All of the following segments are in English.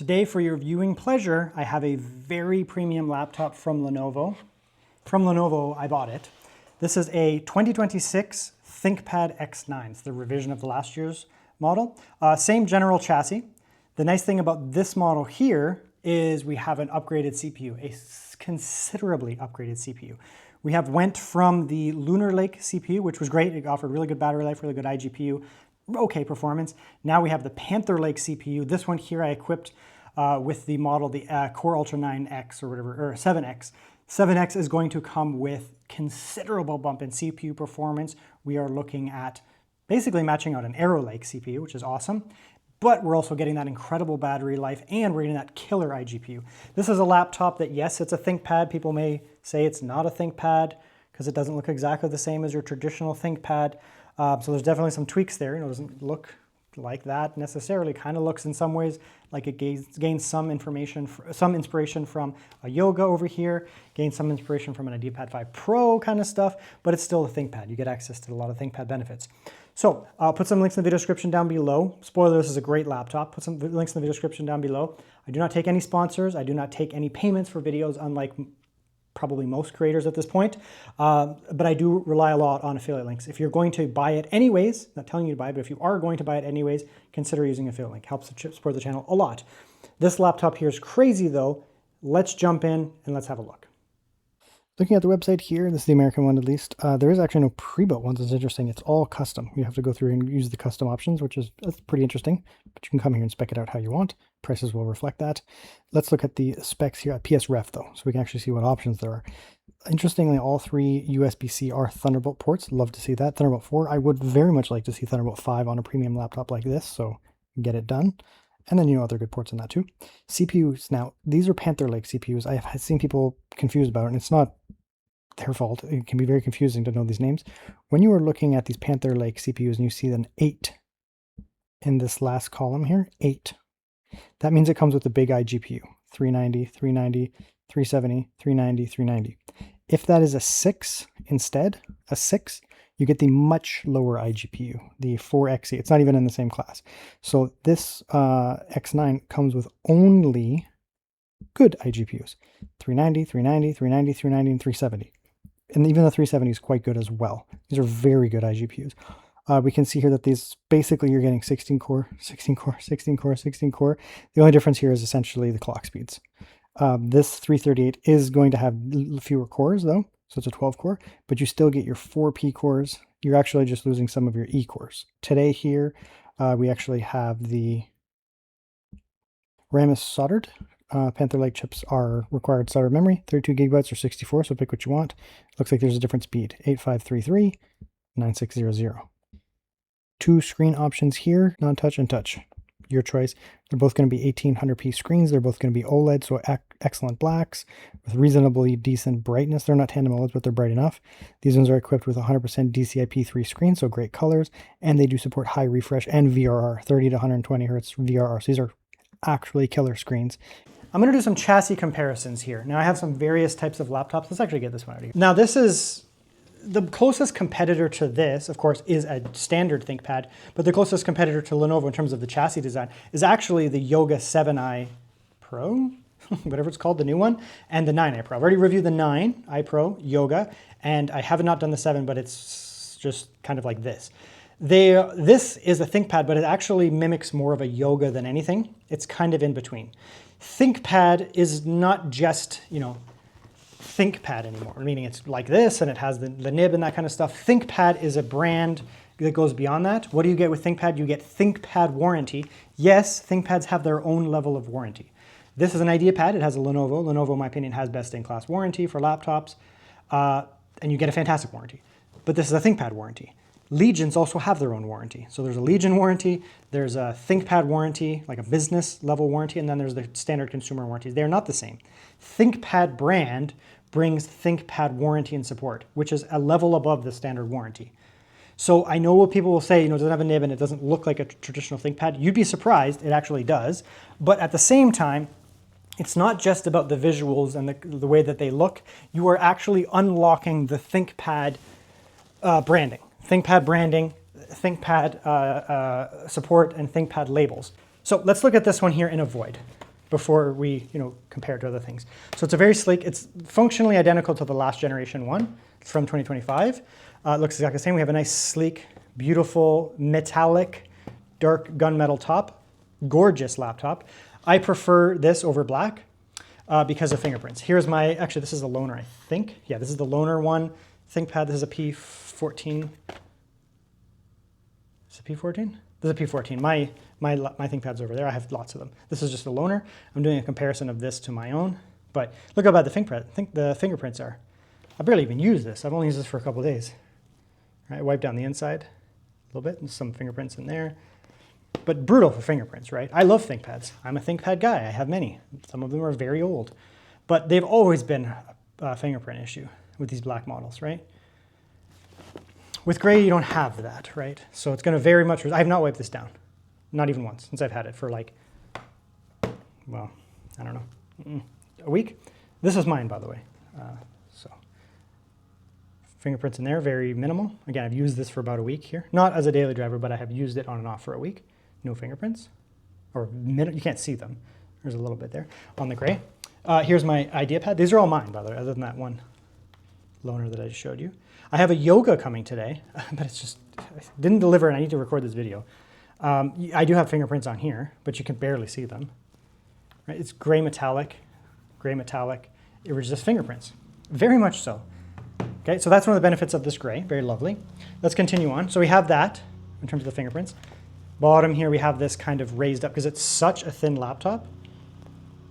Today, for your viewing pleasure, I have a very premium laptop from Lenovo. From Lenovo, I bought it. This is a 2026 ThinkPad X9. It's the revision of the last year's model. Same general chassis. The nice thing about this model here is we have an upgraded CPU, a considerably upgraded CPU. We have went from the Lunar Lake CPU, which was great. It offered really good battery life, really good iGPU, okay performance. Now we have the Panther Lake CPU. This one here I equipped with the model, the Core Ultra 9X or whatever, or 7X. 7X is going to come with considerable bump in CPU performance. We are looking at basically matching out an Arrow Lake CPU, which is awesome. But we're also getting that incredible battery life and we're getting that killer iGPU. This is a laptop that, yes, it's a ThinkPad. People may say it's not a ThinkPad because it doesn't look exactly the same as your traditional ThinkPad. So there's definitely some tweaks there. It doesn't look like that necessarily. Kind of looks in some ways like it gains some inspiration from a Yoga over here, gains some inspiration from an IdeaPad 5 Pro kind of stuff, but it's still a ThinkPad. You get access to a lot of ThinkPad benefits. So I'll put some links in the video description down below. Spoiler, this is a great laptop. Put some links in the video description down below. I do not take any sponsors. I do not take any payments for videos, unlike probably most creators at this point. But I do rely a lot on affiliate links. If you're going to buy it anyways, not telling you to buy it, but if you are going to buy it anyways, consider using affiliate link. Helps support the channel a lot. This laptop here is crazy though. Let's jump in and let's have a look. Looking at the website here, this is the American one at least, there is actually no pre-built ones. It's interesting. It's all custom. You have to go through and use the custom options, that's pretty interesting. But you can come here and spec it out how you want. Prices will reflect that. Let's look at the specs here at PSRef though, so we can actually see what options there are. Interestingly, all three USB-C are Thunderbolt ports. Love to see that. Thunderbolt 4. I would very much like to see Thunderbolt 5 on a premium laptop like this, so get it done. And then, other good ports in that too. CPUs, now, these are Panther Lake CPUs. I have seen people confused about it, and it's not their fault. It can be very confusing to know these names. When you are looking at these Panther Lake CPUs and you see an 8 in this last column here, 8, that means it comes with a big iGPU, 390, 390, 370, 390, 390. If that is a 6 instead, a 6, you get the much lower iGPU, the 4XE. It's not even in the same class. So this X9 comes with only good iGPUs, 390, 390, 390, 390, and 370. And even the 370 is quite good as well. These are very good iGPUs. We can see here that these, basically you're getting 16 core, 16 core, 16 core, 16 core. The only difference here is essentially the clock speeds. This 338 is going to have fewer cores though. So it's a 12 core, but you still get your 4 P cores. You're actually just losing some of your E cores. Today here, we actually have the RAM is soldered. Panther Lake chips are required soldered memory, 32 gigabytes or 64, so pick what you want. Looks like there's a different speed, 8533, 9600. 2 screen options here, non-touch and touch. Your choice. They're both going to be 1800p screens. They're both going to be OLED, so excellent blacks with reasonably decent brightness. They're not tandem OLEDs, but they're bright enough. These ones are equipped with 100% DCI-P3 screen, so great colors, and they do support high refresh and VRR, 30 to 120 hertz VRR. So these are actually killer screens. I'm going to do some chassis comparisons here. Now I have some various types of laptops. Let's actually get this one out of here. Now this is the closest competitor to this, of course, is a standard ThinkPad, but the closest competitor to Lenovo in terms of the chassis design is actually the Yoga 7i Pro, whatever it's called, the new one, and the 9i Pro. I've already reviewed the 9i Pro Yoga, and I have not done the 7, but it's just kind of like this. This is a ThinkPad, but it actually mimics more of a Yoga than anything. It's kind of in between. ThinkPad is not just, ThinkPad anymore, meaning it's like this and it has the nib and that kind of stuff. ThinkPad is a brand that goes beyond that. What do you get with ThinkPad? You get ThinkPad warranty. Yes, ThinkPads have their own level of warranty. This is an IdeaPad. It has a Lenovo. Lenovo, in my opinion, has best-in-class warranty for laptops, and you get a fantastic warranty. But this is a ThinkPad warranty. Legions also have their own warranty. So there's a Legion warranty, there's a ThinkPad warranty, like a business level warranty, and then there's the standard consumer warranties. They're not the same. ThinkPad brand brings ThinkPad warranty and support, which is a level above the standard warranty. So I know what people will say, it doesn't have a nib and it doesn't look like a traditional ThinkPad. You'd be surprised, it actually does. But at the same time, it's not just about the visuals and the way that they look. You are actually unlocking the ThinkPad branding. ThinkPad branding, ThinkPad support, and ThinkPad labels. So let's look at this one here in a void. before we compare it to other things. So it's a very sleek, it's functionally identical to the last generation one. It's from 2025. It looks exactly the same. We have a nice, sleek, beautiful, metallic, dark gunmetal top. Gorgeous laptop. I prefer this over black because of fingerprints. Here's my, actually this is the loaner, I think. Yeah, this is the loaner one. ThinkPad, this is a P14. Is it P14? This is a P14. My ThinkPad's over there. I have lots of them. This is just a loaner. I'm doing a comparison of this to my own. But look how bad the fingerprints are. I barely even use this. I've only used this for a couple of days. Right, wipe down the inside a little bit, and some fingerprints in there. But brutal for fingerprints, right? I love ThinkPads. I'm a ThinkPad guy. I have many. Some of them are very old. But they've always been a fingerprint issue with these black models, right? With gray, you don't have that, right? So it's going to very much, I have not wiped this down. Not even once since I've had it for like, well, I don't know, a week. This is mine, by the way. So fingerprints in there, very minimal. Again, I've used this for about a week here. Not as a daily driver, but I have used it on and off for a week. No fingerprints, or you can't see them. There's a little bit there on the gray. Here's my IdeaPad. These are all mine, by the way, other than that one loaner that I just showed you. I have a yoga coming today, but it's just, I didn't deliver and I need to record this video. I do have fingerprints on here, but you can barely see them. Right? It's gray metallic. It was just fingerprints, very much so. Okay, so that's one of the benefits of this gray, very lovely. Let's continue on. So we have that in terms of the fingerprints. Bottom here, we have this kind of raised up because it's such a thin laptop.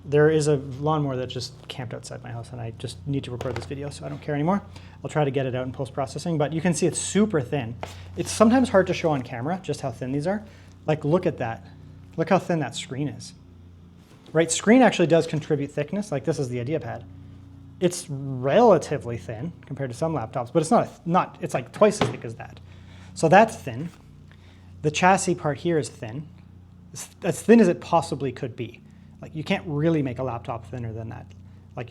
There is a lawnmower that just camped outside my house and I just need to record this video, so I don't care anymore. I'll try to get it out in post-processing, but you can see it's super thin. It's sometimes hard to show on camera just how thin these are. Like, look at that. Look how thin that screen is. Right, screen actually does contribute thickness. Like, this is the IdeaPad. It's relatively thin compared to some laptops, but it's not, it's like twice as thick as that. So that's thin. The chassis part here is thin. It's as thin as it possibly could be. Like, you can't really make a laptop thinner than that. Like,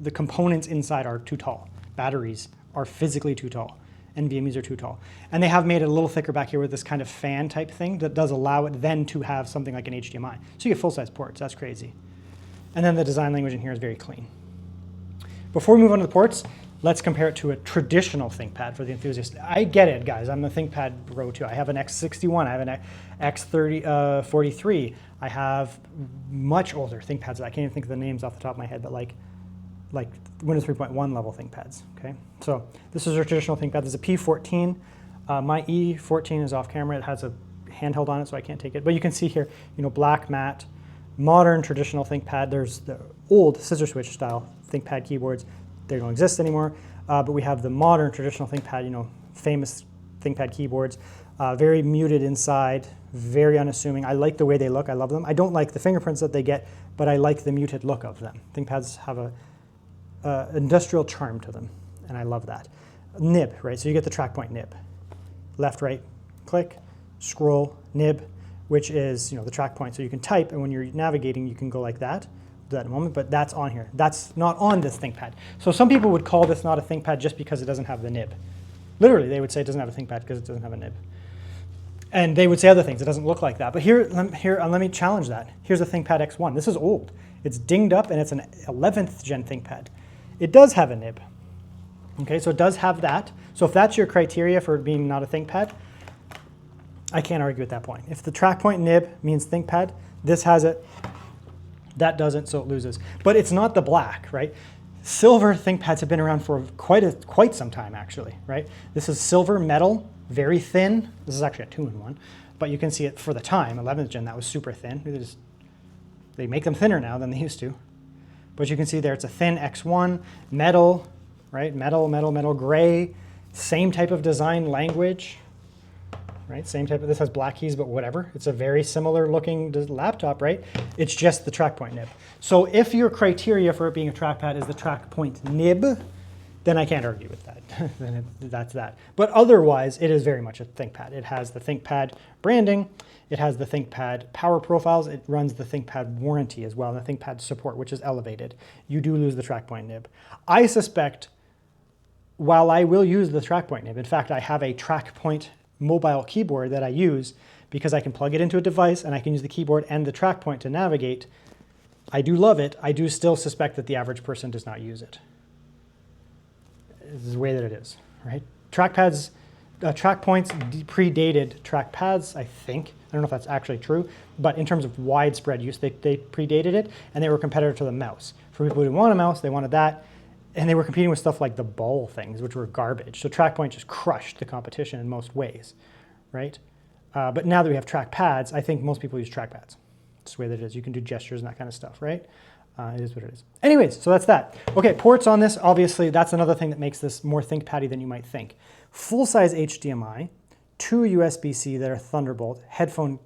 the components inside are too tall. Batteries are physically too tall. NVMe's are too tall. And they have made it a little thicker back here with this kind of fan type thing that does allow it then to have something like an HDMI. So you get full-size ports. That's crazy. And then the design language in here is very clean. Before we move on to the ports, let's compare it to a traditional ThinkPad for the enthusiast. I get it, guys. I'm a ThinkPad bro too. I have an X61. I have an X43. I have much older ThinkPads. I can't even think of the names off the top of my head, but like Windows 3.1 level ThinkPads. Okay, so this is a traditional ThinkPad. This is a P14. My E14 is off camera. It has a handheld on it, so I can't take it. But you can see here, black matte, modern traditional ThinkPad. There's the old scissor switch style ThinkPad keyboards. They don't exist anymore. But we have the modern traditional ThinkPad, famous ThinkPad keyboards. Very muted inside, very unassuming. I like the way they look. I love them. I don't like the fingerprints that they get, but I like the muted look of them. ThinkPads have a industrial charm to them, and I love that. Nib, right? So you get the track-point nib. Left, right, click, scroll, nib, which is the track point. So you can type, and when you're navigating, you can go like that. Do that in a moment, but that's on here. That's not on this ThinkPad. So some people would call this not a ThinkPad just because it doesn't have the nib. Literally, they would say it doesn't have a ThinkPad because it doesn't have a nib. And they would say other things. It doesn't look like that. But here, let me challenge that. Here's a ThinkPad X1. This is old. It's dinged up, and it's an 11th gen ThinkPad. It does have a nib. Okay, so it does have that. So if that's your criteria for being not a ThinkPad, I can't argue at that point. If the track point nib means ThinkPad, this has it, that doesn't, so it loses. But it's not the black, right? Silver ThinkPads have been around for quite some time, actually, right? This is silver metal, very thin. This is actually a 2-in-1, but you can see it for the time, 11th gen, that was super thin. They make them thinner now than they used to. But you can see there, it's a thin X1, metal, right? Metal, gray, same type of design language, right? Same type of, this has black keys, but whatever. It's a very similar looking laptop, right? It's just the track point nib. So if your criteria for it being a trackpad is the track point nib, then I can't argue with that. Then that's that. But otherwise, it is very much a ThinkPad. It has the ThinkPad branding. It has the ThinkPad power profiles. It runs the ThinkPad warranty as well, and the ThinkPad support, which is elevated. You do lose the track point nib. I suspect, while I will use the track point nib, in fact, I have a track point mobile keyboard that I use because I can plug it into a device and I can use the keyboard and the track point to navigate. I do love it. I do still suspect that the average person does not use it. This is the way that it is, right? Trackpads, track points predated trackpads, I think. I don't know if that's actually true, but in terms of widespread use, they predated it, and they were a competitor to the mouse. For people who didn't want a mouse, they wanted that, and they were competing with stuff like the ball things, which were garbage. So TrackPoint just crushed the competition in most ways, right? But now that we have trackpads, I think most people use trackpads. It's the way that it is. You can do gestures and that kind of stuff, right? It is what it is. Anyways, so that's that. Okay, ports on this, obviously, that's another thing that makes this more ThinkPad-y than you might think. Full-size HDMI, 2 USB-C that are Thunderbolt, headphone,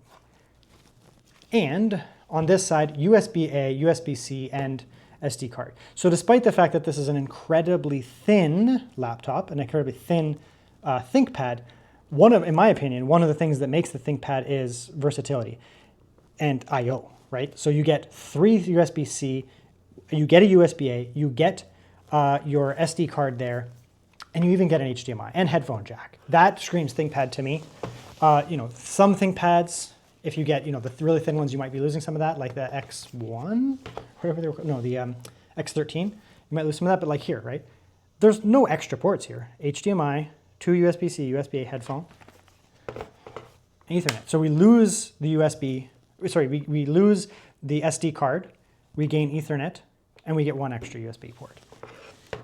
and on this side, USB-A, USB-C, and SD card. So despite the fact that this is an incredibly thin laptop, an incredibly thin ThinkPad, in my opinion, one of the things that makes the ThinkPad is versatility and I/O, right? So you get 3 USB-C, you get a USB-A, you get your SD card there, and you even get an HDMI and headphone jack. That screams ThinkPad to me. Some ThinkPads, if you get the really thin ones, you might be losing some of that, like the X1, whatever they were, no, the X13. You might lose some of that, but like here, right? There's no extra ports here. HDMI, 2 USB-C, USB-A headphone, Ethernet. So we lose the we lose the SD card, we gain Ethernet, and we get 1 extra USB port.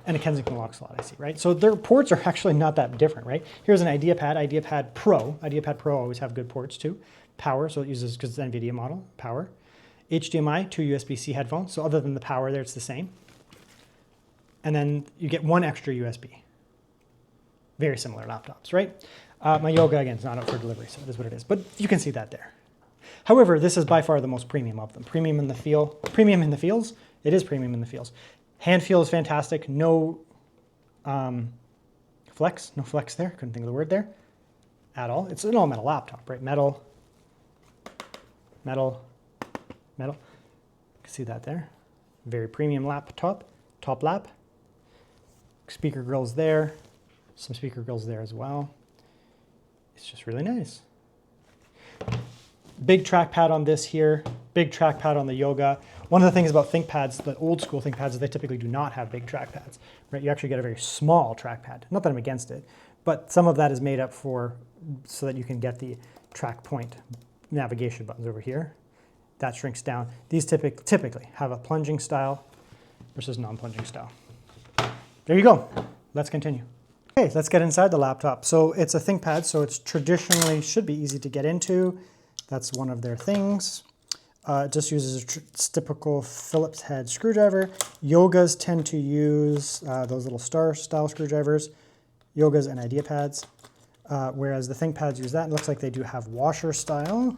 And a Kensington lock slot, I see, right? So their ports are actually not that different, right? Here's an IdeaPad, IdeaPad Pro. IdeaPad Pro always have good ports too. Power, so it uses, because it's an NVIDIA model, power. HDMI, 2 USB-C headphones. So other than the power there, it's the same. And then you get 1 extra USB. Very similar laptops, right? My Yoga, again, is not up for delivery, so it is what it is. But you can see that there. However, this is by far the most premium of them. Premium in the feels. It is premium in the feels. Hand feel is fantastic. No flex there. Couldn't think of the word there at all. It's an all-metal laptop, right? Metal. You can see that there. Very premium laptop, top lap. Speaker grills there. Some speaker grills there as well. It's just really nice. Big trackpad on this here, big trackpad on the Yoga. One of the things about ThinkPads, the old school ThinkPads, is they typically do not have big trackpads, right? You actually get a very small trackpad. Not that I'm against it, but some of that is made up so that you can get the track point navigation buttons over here. That shrinks down. These typically have a plunging style versus non-plunging style. There you go. Let's continue. Okay, let's get inside the laptop. So it's a ThinkPad, so it's traditionally should be easy to get into. That's one of their things. It just uses a typical Phillips head screwdriver. Yogas tend to use those little star style screwdrivers, Yogas and IdeaPads, whereas the ThinkPads use that. It looks like they do have washer style,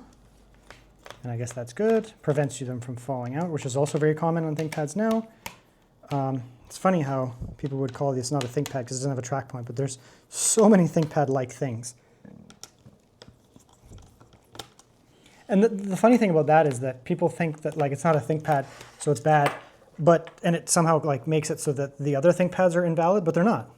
and I guess that's good. Prevents them from falling out, which is also very common on ThinkPads now. It's funny how people would call this not a ThinkPad because it doesn't have a track point, but there's so many ThinkPad-like things. And the funny thing about that is that people think that it's not a ThinkPad, so it's bad, and it somehow makes it so that the other ThinkPads are invalid, but they're not.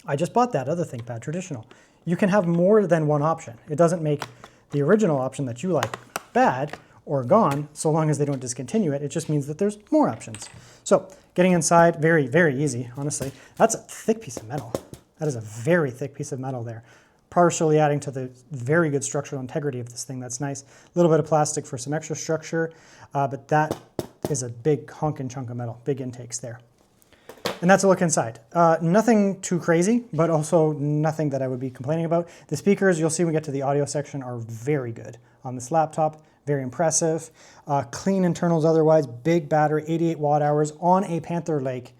I just bought that other ThinkPad, traditional. You can have more than one option. It doesn't make the original option that you like bad or gone, so long as they don't discontinue it. It just means that there's more options. So getting inside, very, very easy, honestly. That's a thick piece of metal. That is a very thick piece of metal there. Partially adding to the very good structural integrity of this thing. That's nice. A little bit of plastic for some extra structure, but that is a big honkin' chunk of metal, big intakes there. And that's a look inside. Nothing too crazy, but also nothing that I would be complaining about. The speakers, you'll see when we get to the audio section, are very good on this laptop. Very impressive. Clean internals otherwise, big battery, 88 watt hours on a Panther Lake.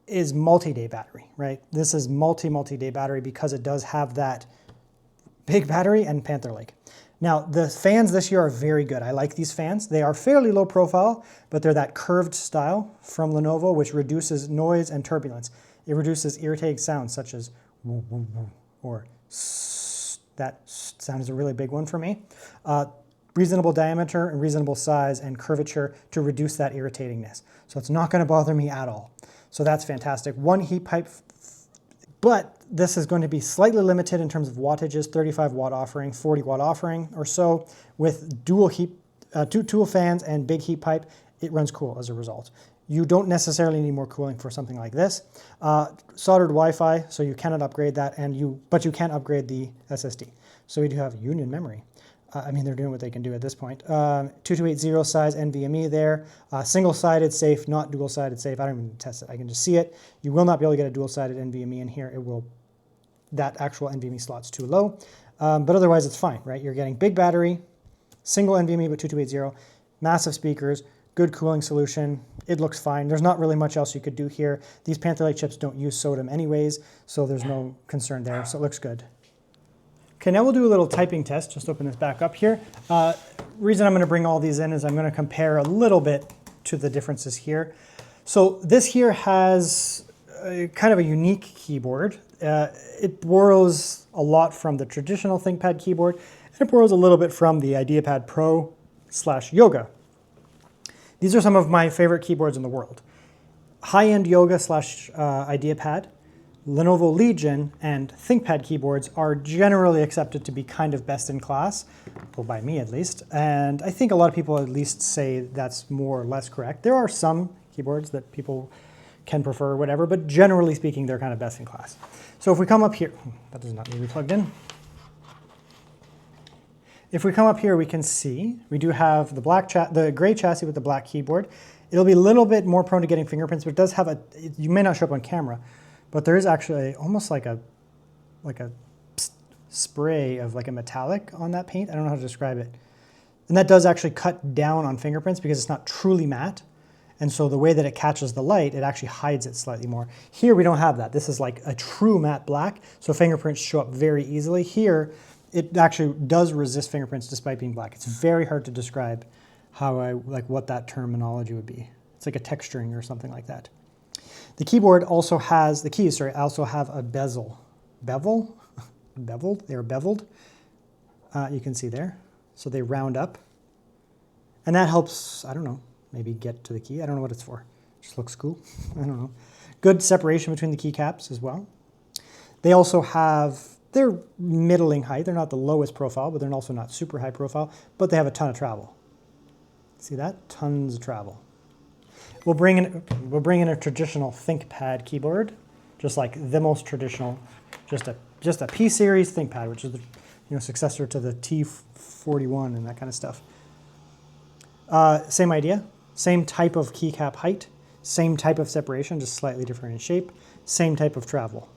Is multi-day battery, right? This is multi-day battery because it does have that big battery and Panther Lake. Now, the fans this year are very good. I like these fans. They are fairly low profile, but they're that curved style from Lenovo, which reduces noise and turbulence. It reduces irritating sounds such as woo, woo, woo, or that sound is a really big one for me. Reasonable diameter and reasonable size and curvature to reduce that irritatingness. So it's not going to bother me at all. So that's fantastic. 1 heat pipe, but this is going to be slightly limited in terms of wattages, 35 watt offering, 40 watt offering or so, with dual fans and big heat pipe it runs cool as a result. You don't necessarily need more cooling for something like this. Soldered Wi-Fi, so you cannot upgrade that, but you can upgrade the SSD. So we do have union memory. I mean, they're doing what they can do at this point. 2280 size NVMe there. Single-sided safe, not dual-sided safe. I don't even test it. I can just see it. You will not be able to get a dual-sided NVMe in here. That actual NVMe slot's too low. But otherwise, it's fine, right? You're getting big battery, single NVMe, but 2280, massive speakers, good cooling solution. It looks fine. There's not really much else you could do here. These Panther Lake chips don't use sodium anyways, so there's no concern there. So it looks good. Okay, now we'll do a little typing test. Just open this back up here. Reason I'm going to bring all these in is I'm going to compare a little bit to the differences here. So this here has kind of a unique keyboard. It borrows a lot from the traditional ThinkPad keyboard, and it borrows a little bit from the IdeaPad Pro / Yoga. These are some of my favorite keyboards in the world. High-end Yoga / IdeaPad, Lenovo Legion, and ThinkPad keyboards are generally accepted to be kind of best in class, well, by me at least, and I think a lot of people at least say that's more or less correct. There are some keyboards that people can prefer or whatever, but generally speaking, they're kind of best in class. So if we come up here, that does not need to be plugged in. If we come up here, we can see we do have the gray chassis with the black keyboard. It'll be a little bit more prone to getting fingerprints, but it does have you may not show up on camera, but there is actually almost like a spray of like a metallic on that paint. I don't know how to describe it. And that does actually cut down on fingerprints because it's not truly matte. And so the way that it catches the light, it actually hides it slightly more. Here we don't have that. This is like a true matte black, so fingerprints show up very easily. Here, it actually does resist fingerprints despite being black. It's very hard to describe what that terminology would be. It's like a texturing or something like that. The keyboard also has, the keys, sorry, also have a bezel. Beveled? They're beveled. You can see there. So they round up. And that helps, I don't know, maybe get to the key. I don't know what it's for. Just looks cool. I don't know. Good separation between the keycaps as well. They also have, they're middling height. They're not the lowest profile, but they're also not super high profile, but they have a ton of travel. See that? Tons of travel. We'll bring in a traditional ThinkPad keyboard, just like the most traditional, just a P-series ThinkPad, which is the successor to the T41 and that kind of stuff. Same idea, same type of keycap height, same type of separation, just slightly different in shape, same type of travel.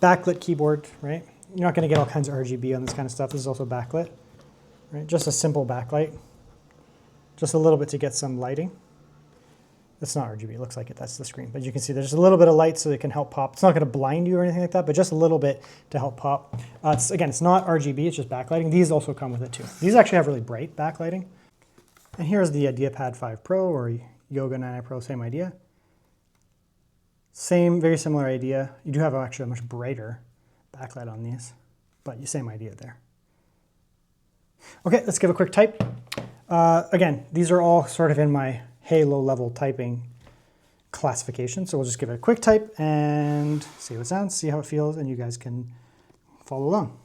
Backlit keyboard, right? You're not going to get all kinds of RGB on this kind of stuff. This is also backlit, right? Just a simple backlight. Just a little bit to get some lighting. That's not RGB, it looks like it, that's the screen. But you can see there's a little bit of light so it can help pop. It's not gonna blind you or anything like that, but just a little bit to help pop. Again, it's not RGB, it's just backlighting. These also come with it too. These actually have really bright backlighting. And here's the IdeaPad 5 Pro or Yoga 9i Pro, same idea. Same, very similar idea. You do have actually a much brighter backlight on these, but same idea there. Okay, let's give a quick type. Again, these are all sort of in my halo level typing classification. So we'll just give it a quick type and see how it sounds, see how it feels, and you guys can follow along.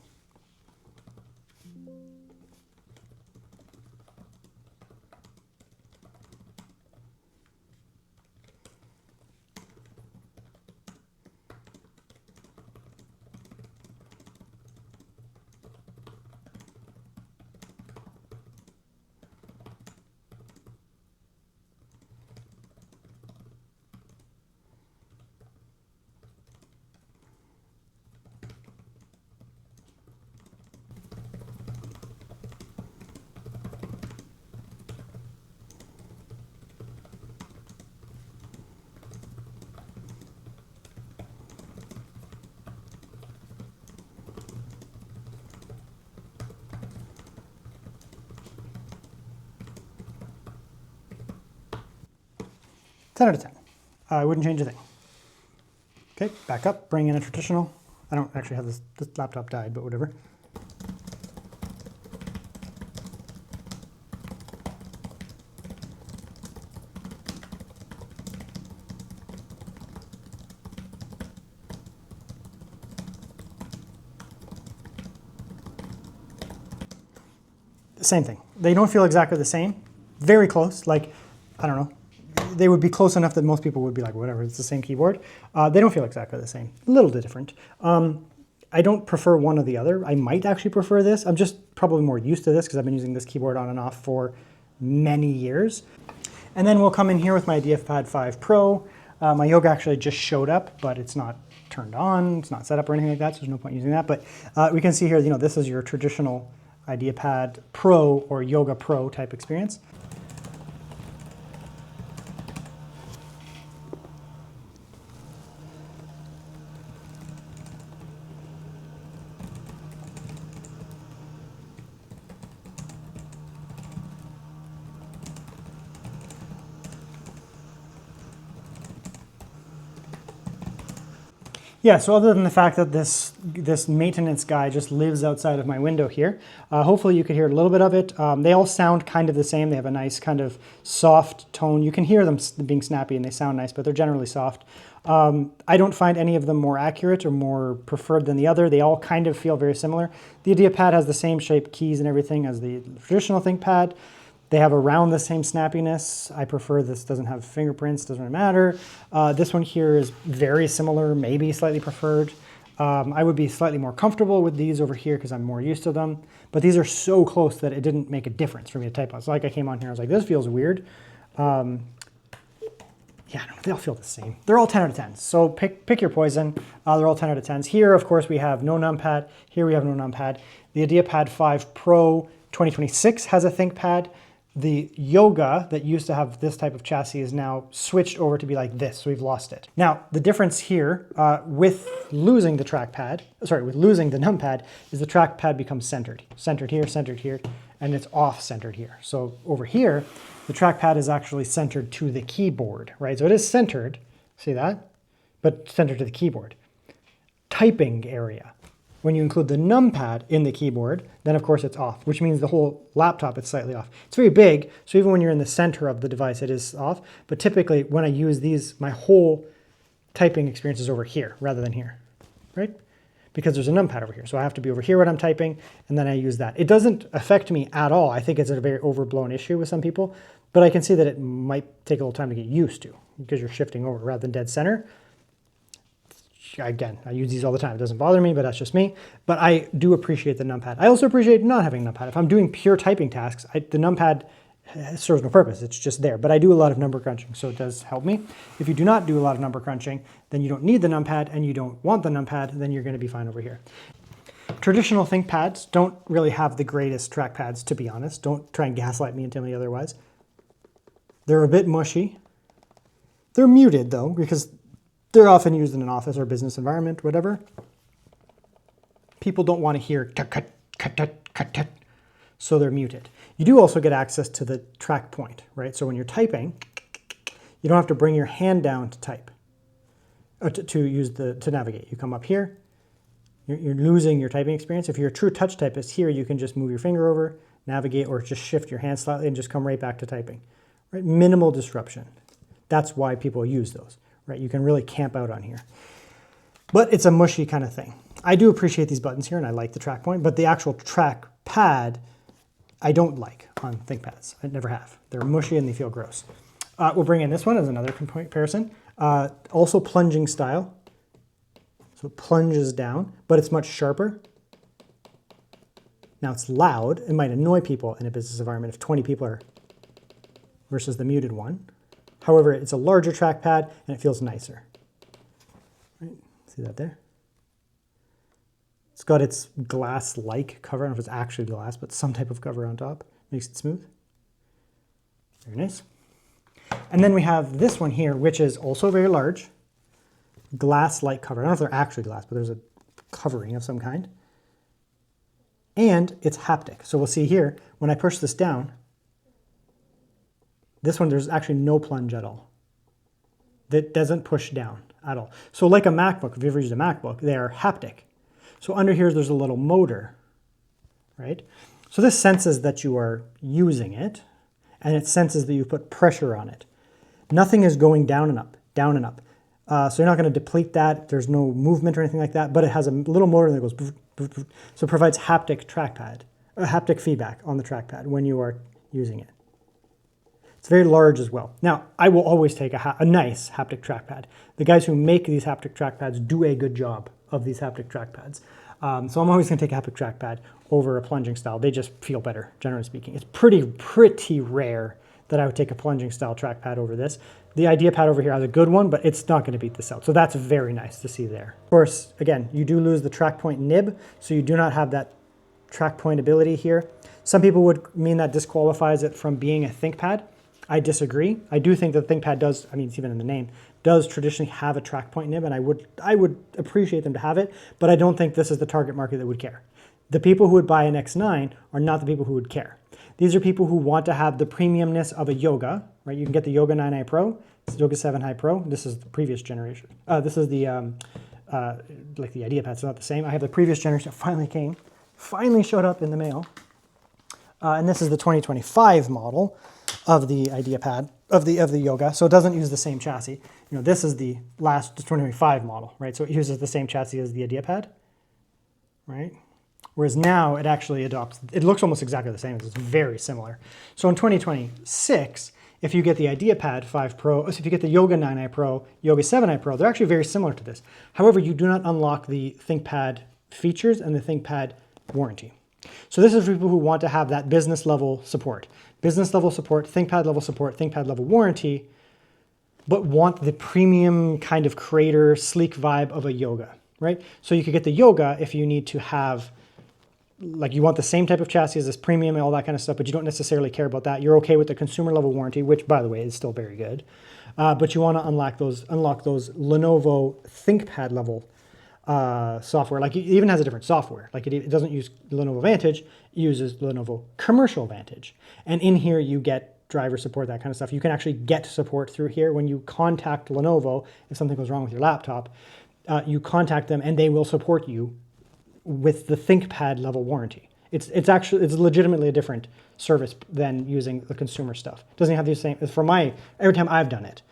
Ten out of 10. I wouldn't change a thing. Okay, back up, bring in a traditional. I don't actually have this laptop died, but whatever. Same thing. They don't feel exactly the same, very close. Like, I don't know, they would be close enough that most people would be like, whatever, it's the same keyboard. They don't feel exactly the same, a little bit different. I don't prefer one or the other. I might actually prefer this. I'm just probably more used to this because I've been using this keyboard on and off for many years. And then we'll come in here with my ThinkPad 5 Pro. My Yoga actually just showed up, but it's not turned on, it's not set up or anything like that, so there's no point using that. But we can see here, this is your traditional ThinkPad Pro or Yoga Pro type experience. Yeah, so other than the fact that this maintenance guy just lives outside of my window here, hopefully you could hear a little bit of it. They all sound kind of the same. They have a nice kind of soft tone. You can hear them being snappy and they sound nice, but they're generally soft. I don't find any of them more accurate or more preferred than the other. They all kind of feel very similar. The ThinkPad has the same shape keys and everything as the traditional ThinkPad. They have around the same snappiness. I prefer this, doesn't have fingerprints, doesn't really matter. This one here is very similar, maybe slightly preferred. I would be slightly more comfortable with these over here because I'm more used to them. But these are so close that it didn't make a difference for me to type on. So like I came on here, I was like, this feels weird. Yeah, no, they all feel the same. They're all 10 out of 10. So pick your poison. They're all 10 out of 10s. Here, of course, we have no numpad. Here we have no numpad. The ThinkPad 5 Pro 2026 has a ThinkPad. The Yoga that used to have this type of chassis is now switched over to be like this, so we've lost it. Now, the difference here with losing the trackpad, with losing the numpad, is the trackpad becomes centered. Centered here, and it's off-centered here. So over here, the trackpad is actually centered to the keyboard, right? So it is centered, see that? But centered to the keyboard. Typing area. When you include the numpad in the keyboard, then of course it's off, which means the whole laptop is slightly off. It's very big, so even when you're in the center of the device, it is off. But typically when I use these, my whole typing experience is over here rather than here, right? Because there's a numpad over here. So I have to be over here when I'm typing, and then I use that. It doesn't affect me at all. I think it's a very overblown issue with some people, but I can see that it might take a little time to get used to because you're shifting over rather than dead center. Again, I use these all the time. It doesn't bother me, but that's just me. But I do appreciate the numpad. I also appreciate not having a numpad. If I'm doing pure typing tasks, the numpad serves no purpose. It's just there. But I do a lot of number crunching, so it does help me. If you do not do a lot of number crunching, then you don't need the numpad and you don't want the numpad, then you're going to be fine over here. Traditional ThinkPads don't really have the greatest trackpads, to be honest. Don't try and gaslight me and tell me otherwise. They're a bit mushy. They're muted, though, because they're often used in an office or business environment, whatever. People don't want to hear cut, cut, cut, cut, cut, cut, so they're muted. You do also get access to the track point, right? So when you're typing, you don't have to bring your hand down to type, to navigate. You come up here, you're losing your typing experience. If you're a true touch typist, here you can just move your finger over, navigate, or just shift your hand slightly and just come right back to typing, right? Minimal disruption. That's why people use those. Right, you can really camp out on here. But it's a mushy kind of thing. I do appreciate these buttons here and I like the track point, but the actual trackpad I don't like on ThinkPads. I never have. They're mushy and they feel gross. We'll bring in this one as another comparison. Also plunging style. So it plunges down, but it's much sharper. Now it's loud. It might annoy people in a business environment if 20 people are versus the muted one. However, it's a larger trackpad and it feels nicer. Right? See that there? It's got its glass-like cover. I don't know if it's actually glass, but some type of cover on top. Makes it smooth. Very nice. And then we have this one here, which is also very large. Glass-like cover. I don't know if they're actually glass, but there's a covering of some kind. And it's haptic. So we'll see here, when I push this down, this one, there's actually no plunge at all. That doesn't push down at all. So like a MacBook, if you've ever used a MacBook, they are haptic. So under here, there's a little motor, right? So this senses that you are using it, and it senses that you put pressure on it. Nothing is going down and up, down and up. So you're not going to deplete that. There's no movement or anything like that, but it has a little motor that goes, so it provides haptic trackpad, haptic feedback on the trackpad when you are using it. It's very large as well. Now, I will always take a nice haptic trackpad. The guys who make these haptic trackpads do a good job of these haptic trackpads. So I'm always going to take a haptic trackpad over a plunging style. They just feel better, generally speaking. It's pretty rare that I would take a plunging style trackpad over this. The IdeaPad over here has a good one, but it's not going to beat this out. So that's very nice to see there. Of course, again, you do lose the track point nib, so you do not have that track point ability here. Some people would mean that disqualifies it from being a ThinkPad. I disagree. I do think that ThinkPad does, I mean, it's even in the name, does traditionally have a track point nib, and I would appreciate them to have it, but I don't think this is the target market that would care. The people who would buy an X9 are not the people who would care. These are people who want to have the premiumness of a Yoga, right? You can get the Yoga 9i Pro, it's Yoga 7i Pro. This is the previous generation. This is the, like the IdeaPad, it's not the same. I have the previous generation that finally showed up in the mail. And this is the 2025 model of the IdeaPad, of the Yoga. So it doesn't use the same chassis. You know, this is the last 2025 model, right? So it uses the same chassis as the IdeaPad, right? Whereas now it actually adopts, it looks almost exactly the same. It's very similar. So in 2026, if you get the IdeaPad 5 Pro, if you get the Yoga 9i Pro, Yoga 7i Pro, they're actually very similar to this. However, you do not unlock the ThinkPad features and the ThinkPad warranty. So this is for people who want to have that business level support. Business level support, ThinkPad level warranty, but want the premium kind of creator, sleek vibe of a Yoga, right? So you could get the Yoga if you need to have, like you want the same type of chassis as this premium and all that kind of stuff, but you don't necessarily care about that. You're okay with the consumer level warranty, which by the way is still very good. But you want to unlock those Lenovo ThinkPad level software. Like it even has a different software. Like it doesn't use Lenovo Vantage, it uses Lenovo Commercial Vantage. And in here you get driver support, that kind of stuff. You can actually get support through here when you contact Lenovo. If something goes wrong with your laptop, you contact them and they will support you with the ThinkPad level warranty. It's legitimately a different service than using the consumer stuff. It doesn't have the same, every time I've done it.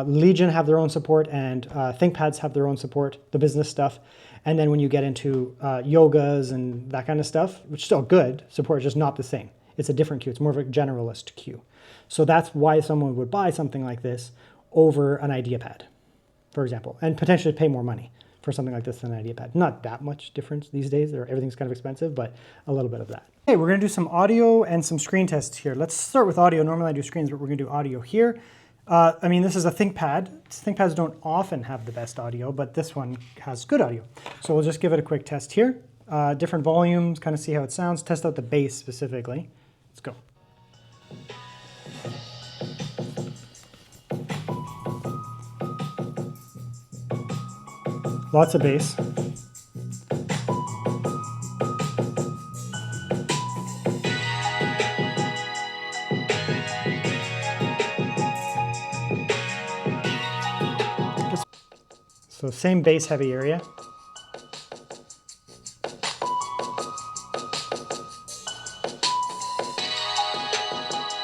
Legion have their own support and ThinkPads have their own support, the business stuff. And then when you get into yogas and that kind of stuff, which is still good, support is just not the same. It's a different queue. It's more of a generalist queue. So that's why someone would buy something like this over an IdeaPad, for example, and potentially pay more money for something like this than an IdeaPad. Not that much difference these days. Everything's kind of expensive, but a little bit of that. Okay, we're gonna do some audio and some screen tests here. Let's start with audio. Normally I do screens, but we're gonna do audio here. I mean, this is a ThinkPad. ThinkPads don't often have the best audio, but this one has good audio. So we'll just give it a quick test here. Different volumes, kind of see how it sounds. Test out the bass specifically. Let's go. Lots of bass. So same bass heavy area.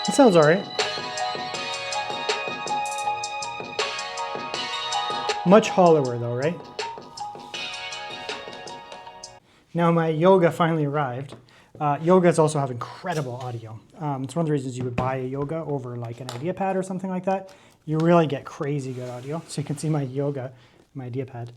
It sounds all right. Much hollower though, right? Now my Yoga finally arrived. Yogas also have incredible audio. It's one of the reasons you would buy a Yoga over like an IdeaPad or something like that. You really get crazy good audio. So you can see my Yoga, my IdeaPad.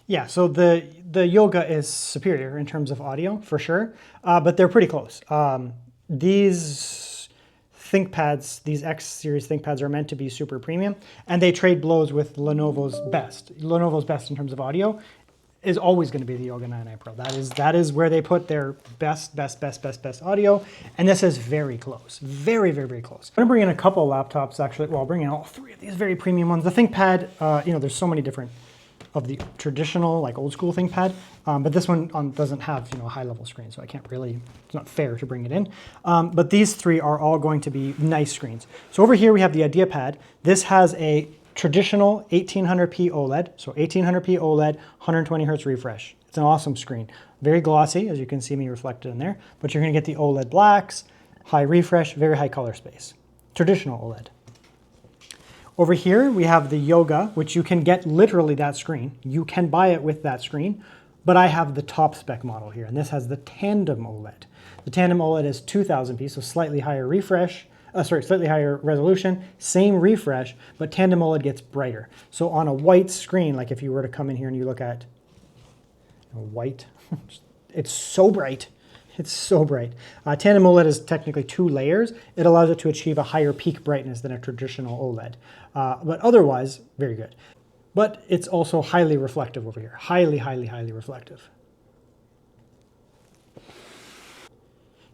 Yeah, so the Yoga is superior in terms of audio, for sure, but they're pretty close. These ThinkPads, these X series ThinkPads are meant to be super premium, and they trade blows with Lenovo's best. Lenovo's best in terms of audio is always going to be the Yoga 9i Pro. That is where they put their best audio, and this is very close, very close. I'm going to bring in a couple laptops, actually. Well, I'll bring in all three of these very premium ones. The ThinkPad, you know, there's so many different of the traditional, like old school ThinkPad, but this one doesn't have, a high level screen, so I can't really, it's not fair to bring it in. But these three are all going to be nice screens. So over here we have the IdeaPad. This has a traditional 1800p OLED, so 1800p OLED, 120 hertz refresh. It's an awesome screen. Very glossy, as you can see me reflected in there, but you're gonna get the OLED blacks, high refresh, very high color space. Traditional OLED. Over here, we have the Yoga, which you can get literally that screen. You can buy it with that screen, but I have the top spec model here, and this has the Tandem OLED. The Tandem OLED is 2000p, so slightly higher refresh, slightly higher resolution, same refresh, but Tandem OLED gets brighter. So on a white screen, like if you were to come in here and you look at white, it's so bright. It's so bright. Tandem OLED is technically 2 layers. It allows it to achieve a higher peak brightness than a traditional OLED. But otherwise, very good. But it's also highly reflective over here. Highly, highly, highly reflective.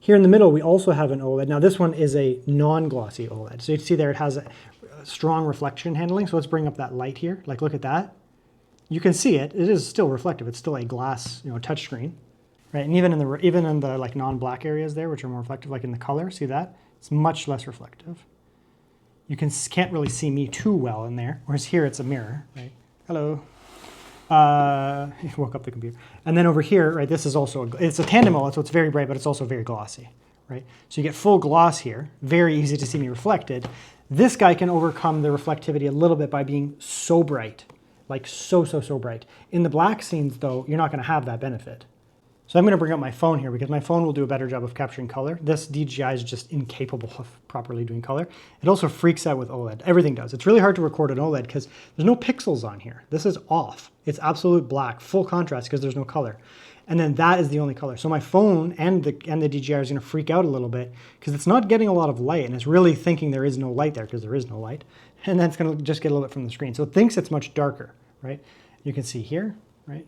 Here in the middle, we also have an OLED. Now this one is a non-glossy OLED. So you can see there it has a strong reflection handling. So let's bring up that light here. Like look at that. You can see it. It is still reflective. It's still a glass, touchscreen. Right, and even in the like non-black areas there, which are more reflective, like in the color, see that? It's much less reflective. You can't really see me too well in there, whereas here it's a mirror, right? Hello. Woke up the computer. And then over here, right, this is also, it's a tandem OLED, so it's very bright, but it's also very glossy, right? So you get full gloss here, very easy to see me reflected. This guy can overcome the reflectivity a little bit by being so bright, like so bright. In the black scenes though, you're not gonna have that benefit. So I'm going to bring up my phone here because my phone will do a better job of capturing color. This DJI is just incapable of properly doing color. It also freaks out with OLED. Everything does. It's really hard to record an OLED because there's no pixels on here. This is off. It's absolute black, full contrast because there's no color. And then that is the only color. So my phone and the DJI is going to freak out a little bit because it's not getting a lot of light and it's really thinking there is no light there because there is no light. And then it's going to just get a little bit from the screen. So it thinks it's much darker, right? You can see here, right?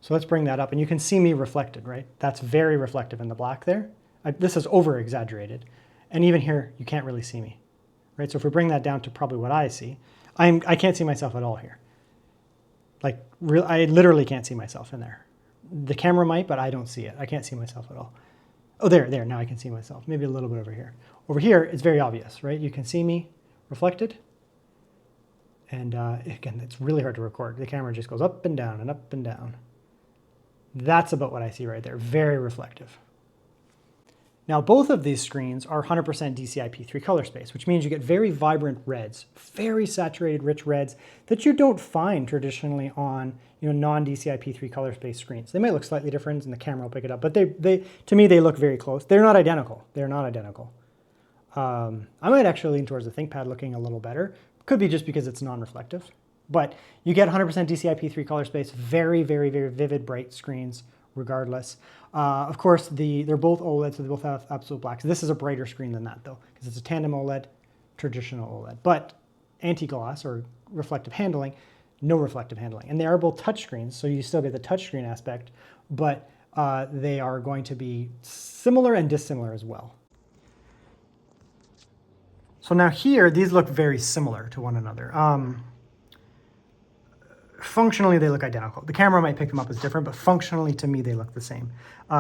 So let's bring that up and you can see me reflected, right? That's very reflective in the black there. This is over exaggerated. And even here, you can't really see me, right? So if we bring that down to probably what I see, I can't see myself at all here. Like I literally can't see myself in there. The camera might, but I don't see it. I can't see myself at all. Oh, there, now I can see myself. Maybe a little bit over here. Over here, it's very obvious, right? You can see me reflected. And again, it's really hard to record. The camera just goes up and down and up and down. That's about what I see right there, very reflective. Now both of these screens are 100% DCI-P3 color space, which means you get very vibrant reds, very saturated rich reds that you don't find traditionally on non-DCI-P3 color space screens. They might look slightly different and the camera will pick it up, but to me they look very close. They're not identical, they're not identical. I might actually lean towards the ThinkPad looking a little better. Could be just because it's non-reflective. But you get 100% DCI-P3 color space, very, very, very vivid, bright screens regardless. Of course, they're both OLED, so they both have absolute blacks. This is a brighter screen than that though, because it's a tandem OLED, traditional OLED. But anti-gloss or reflective handling, no reflective handling. And they are both touchscreens, so you still get the touchscreen aspect, but they are going to be similar and dissimilar as well. So now here, these look very similar to one another. Functionally, they look identical. The camera might pick them up as different, but functionally, to me, they look the same.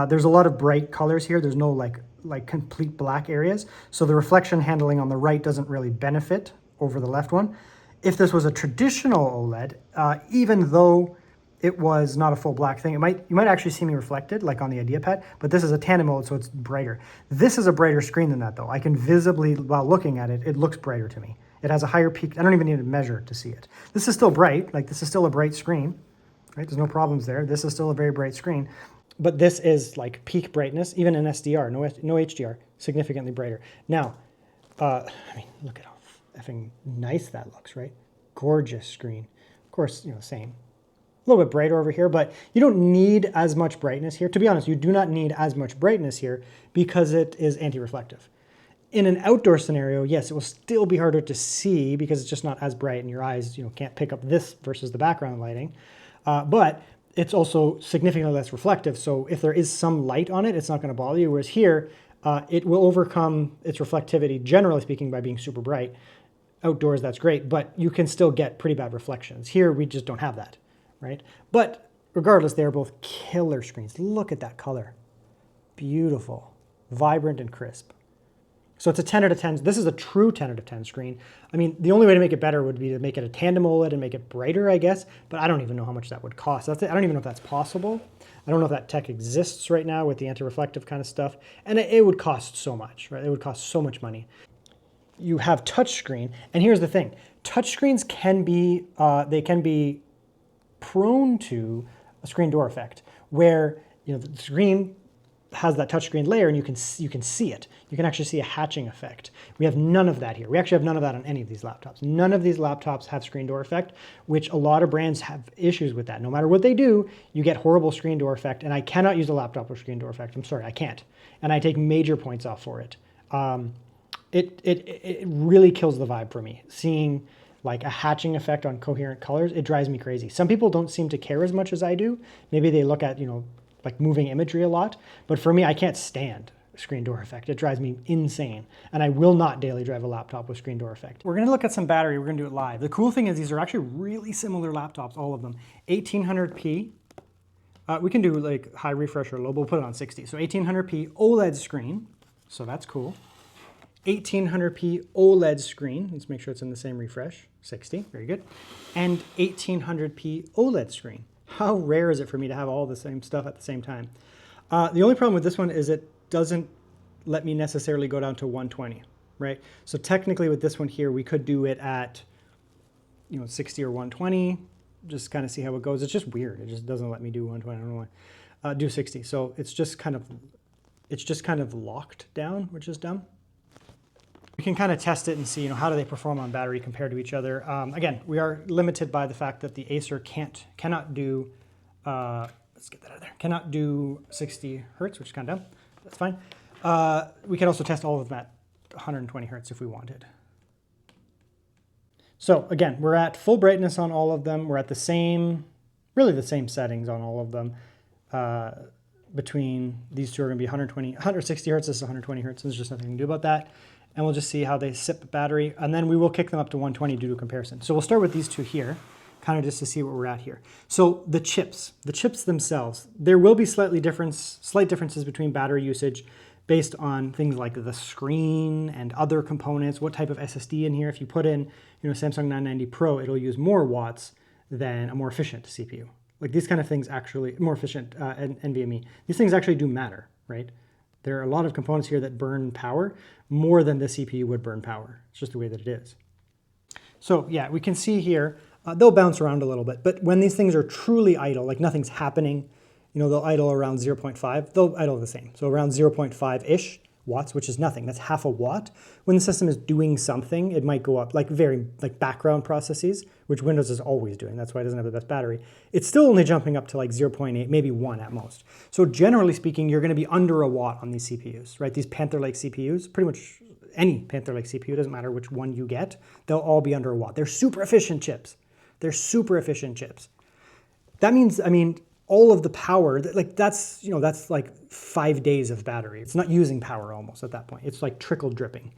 There's a lot of bright colors here. There's no like complete black areas. So the reflection handling on the right doesn't really benefit over the left one. If this was a traditional OLED, even though it was not a full black thing, you might actually see me reflected, like on the IdeaPad, but this is a tandem OLED, so it's brighter. This is a brighter screen than that, though. I can visibly, while looking at it, it looks brighter to me. It has a higher peak. I don't even need to measure to see it. This is still bright, like this is still a bright screen, right? There's no problems there. This is still a very bright screen, but this is like peak brightness, even in SDR, no HDR, significantly brighter. Now, I mean, look at how effing nice that looks, right? Gorgeous screen. Of course, same. A little bit brighter over here, but you don't need as much brightness here. To be honest, you do not need as much brightness here because it is anti-reflective. In an outdoor scenario, yes, it will still be harder to see because it's just not as bright and your eyes can't pick up this versus the background lighting. But it's also significantly less reflective. So if there is some light on it, it's not going to bother you. Whereas here, it will overcome its reflectivity, generally speaking, by being super bright. Outdoors, that's great, but you can still get pretty bad reflections. Here, we just don't have that. right? But regardless, they are both killer screens. Look at that color. Beautiful, vibrant and crisp. So it's a 10 out of 10. This is a true 10 out of 10 screen. I mean, the only way to make it better would be to make it a tandem OLED and make it brighter, I guess, but I don't even know how much that would cost. I don't even know if that's possible. I don't know if that tech exists right now with the anti-reflective kind of stuff, and it would cost so much, right? It would cost so much money. You have touchscreen, and here's the thing. Touchscreens can be prone to a screen door effect, where the screen has that touchscreen layer and you can see it. You can actually see a hatching effect. We have none of that here. We actually have none of that on any of these laptops. None of these laptops have screen door effect, which a lot of brands have issues with that. No matter what they do, you get horrible screen door effect, and I cannot use a laptop with screen door effect. I'm sorry, I can't. And I take major points off for it. It really kills the vibe for me. Seeing like a hatching effect on coherent colors, it drives me crazy. Some people don't seem to care as much as I do. Maybe they look at, like moving imagery a lot, but for me, I can't stand screen door effect. It drives me insane, and I will not daily drive a laptop with screen door effect. We're gonna look at some battery, we're gonna do it live. The cool thing is these are actually really similar laptops, all of them. 1800p, we can do like high refresh or low, but we'll put it on 60. So 1800p OLED screen, so that's cool. 1800p OLED screen, let's make sure it's in the same refresh, 60, very good. And 1800p OLED screen. How rare is it for me to have all the same stuff at the same time? The only problem with this one is it doesn't let me necessarily go down to 120, right? So technically with this one here, we could do it at 60 or 120, just kind of see how it goes. It's just weird. It just doesn't let me do 120, I don't know why. Do 60, so it's just kind of locked down, which is dumb. We can kind of test it and see, how do they perform on battery compared to each other. Again, we are limited by the fact that the Acer cannot do, let's get that out of there, cannot do 60 hertz, which is kind of dumb. That's fine. We can also test all of them at 120 hertz if we wanted. So again, we're at full brightness on all of them. We're at really the same settings on all of them. Between these two are going to be 160 hertz. This is 120 hertz. There's just nothing to do about that. And we'll just see how they sip battery, and then we will kick them up to 120 due to comparison. So we'll start with these two here, kind of just to see where we're at here. So the chips themselves, there will be slight differences between battery usage based on things like the screen and other components, what type of SSD in here. If you put in, Samsung 990 Pro, it'll use more watts than a more efficient CPU. Like these kind of things actually, more efficient NVMe, these things actually do matter, right? There are a lot of components here that burn power more than the CPU would burn power. It's just the way that it is. So yeah, we can see here, they'll bounce around a little bit, but when these things are truly idle, like nothing's happening, they'll idle around 0.5, they'll idle the same. So around 0.5-ish watts, which is nothing. That's half a watt. When the system is doing something, it might go up, like background processes, which Windows is always doing. That's why it doesn't have the best battery. It's still only jumping up to like 0.8, maybe 1 at most. So generally speaking, you're going to be under a watt on these CPUs, right? These Panther-like CPUs, pretty much any Panther-like CPU, doesn't matter which one you get, they'll all be under a watt. They're super efficient chips. They're super efficient chips. That means, all of the power, that's like 5 days of battery. It's not using power almost at that point. It's like trickle dripping.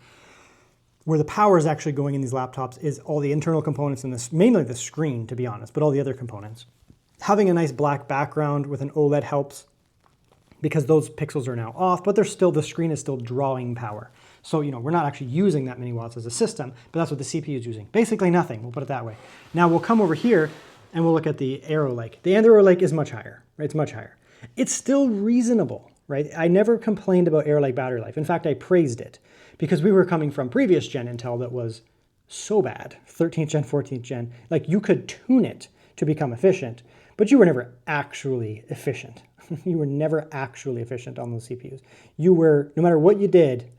Where the power is actually going in these laptops is all the internal components in this, mainly the screen, to be honest, but all the other components. Having a nice black background with an OLED helps because those pixels are now off, but the screen is still drawing power. So, we're not actually using that many watts as a system, but that's what the CPU is using. Basically nothing, we'll put it that way. Now we'll come over here and we'll look at the Arrow Lake. The Arrow Lake is much higher, right? It's much higher. It's still reasonable, right? I never complained about Arrow Lake battery life. In fact, I praised it because we were coming from previous gen Intel that was so bad, 13th gen, 14th gen. Like you could tune it to become efficient, but you were never actually efficient. You were never actually efficient on those CPUs. You were, no matter what you did,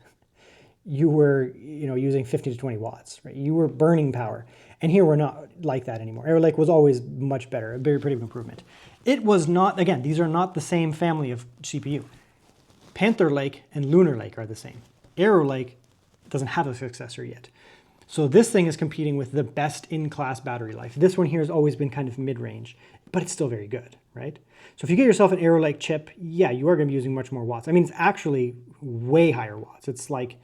you were, using 50 to 20 watts, right? You were burning power. And here we're not like that anymore. Arrow Lake was always much better, a very pretty improvement. It was not, again, these are not the same family of CPU. Panther Lake and Lunar Lake are the same. Arrow Lake doesn't have a successor yet. So this thing is competing with the best in-class battery life. This one here has always been kind of mid-range, but it's still very good, right? So if you get yourself an Arrow Lake chip, yeah, you are going to be using much more watts. It's actually way higher watts. It's like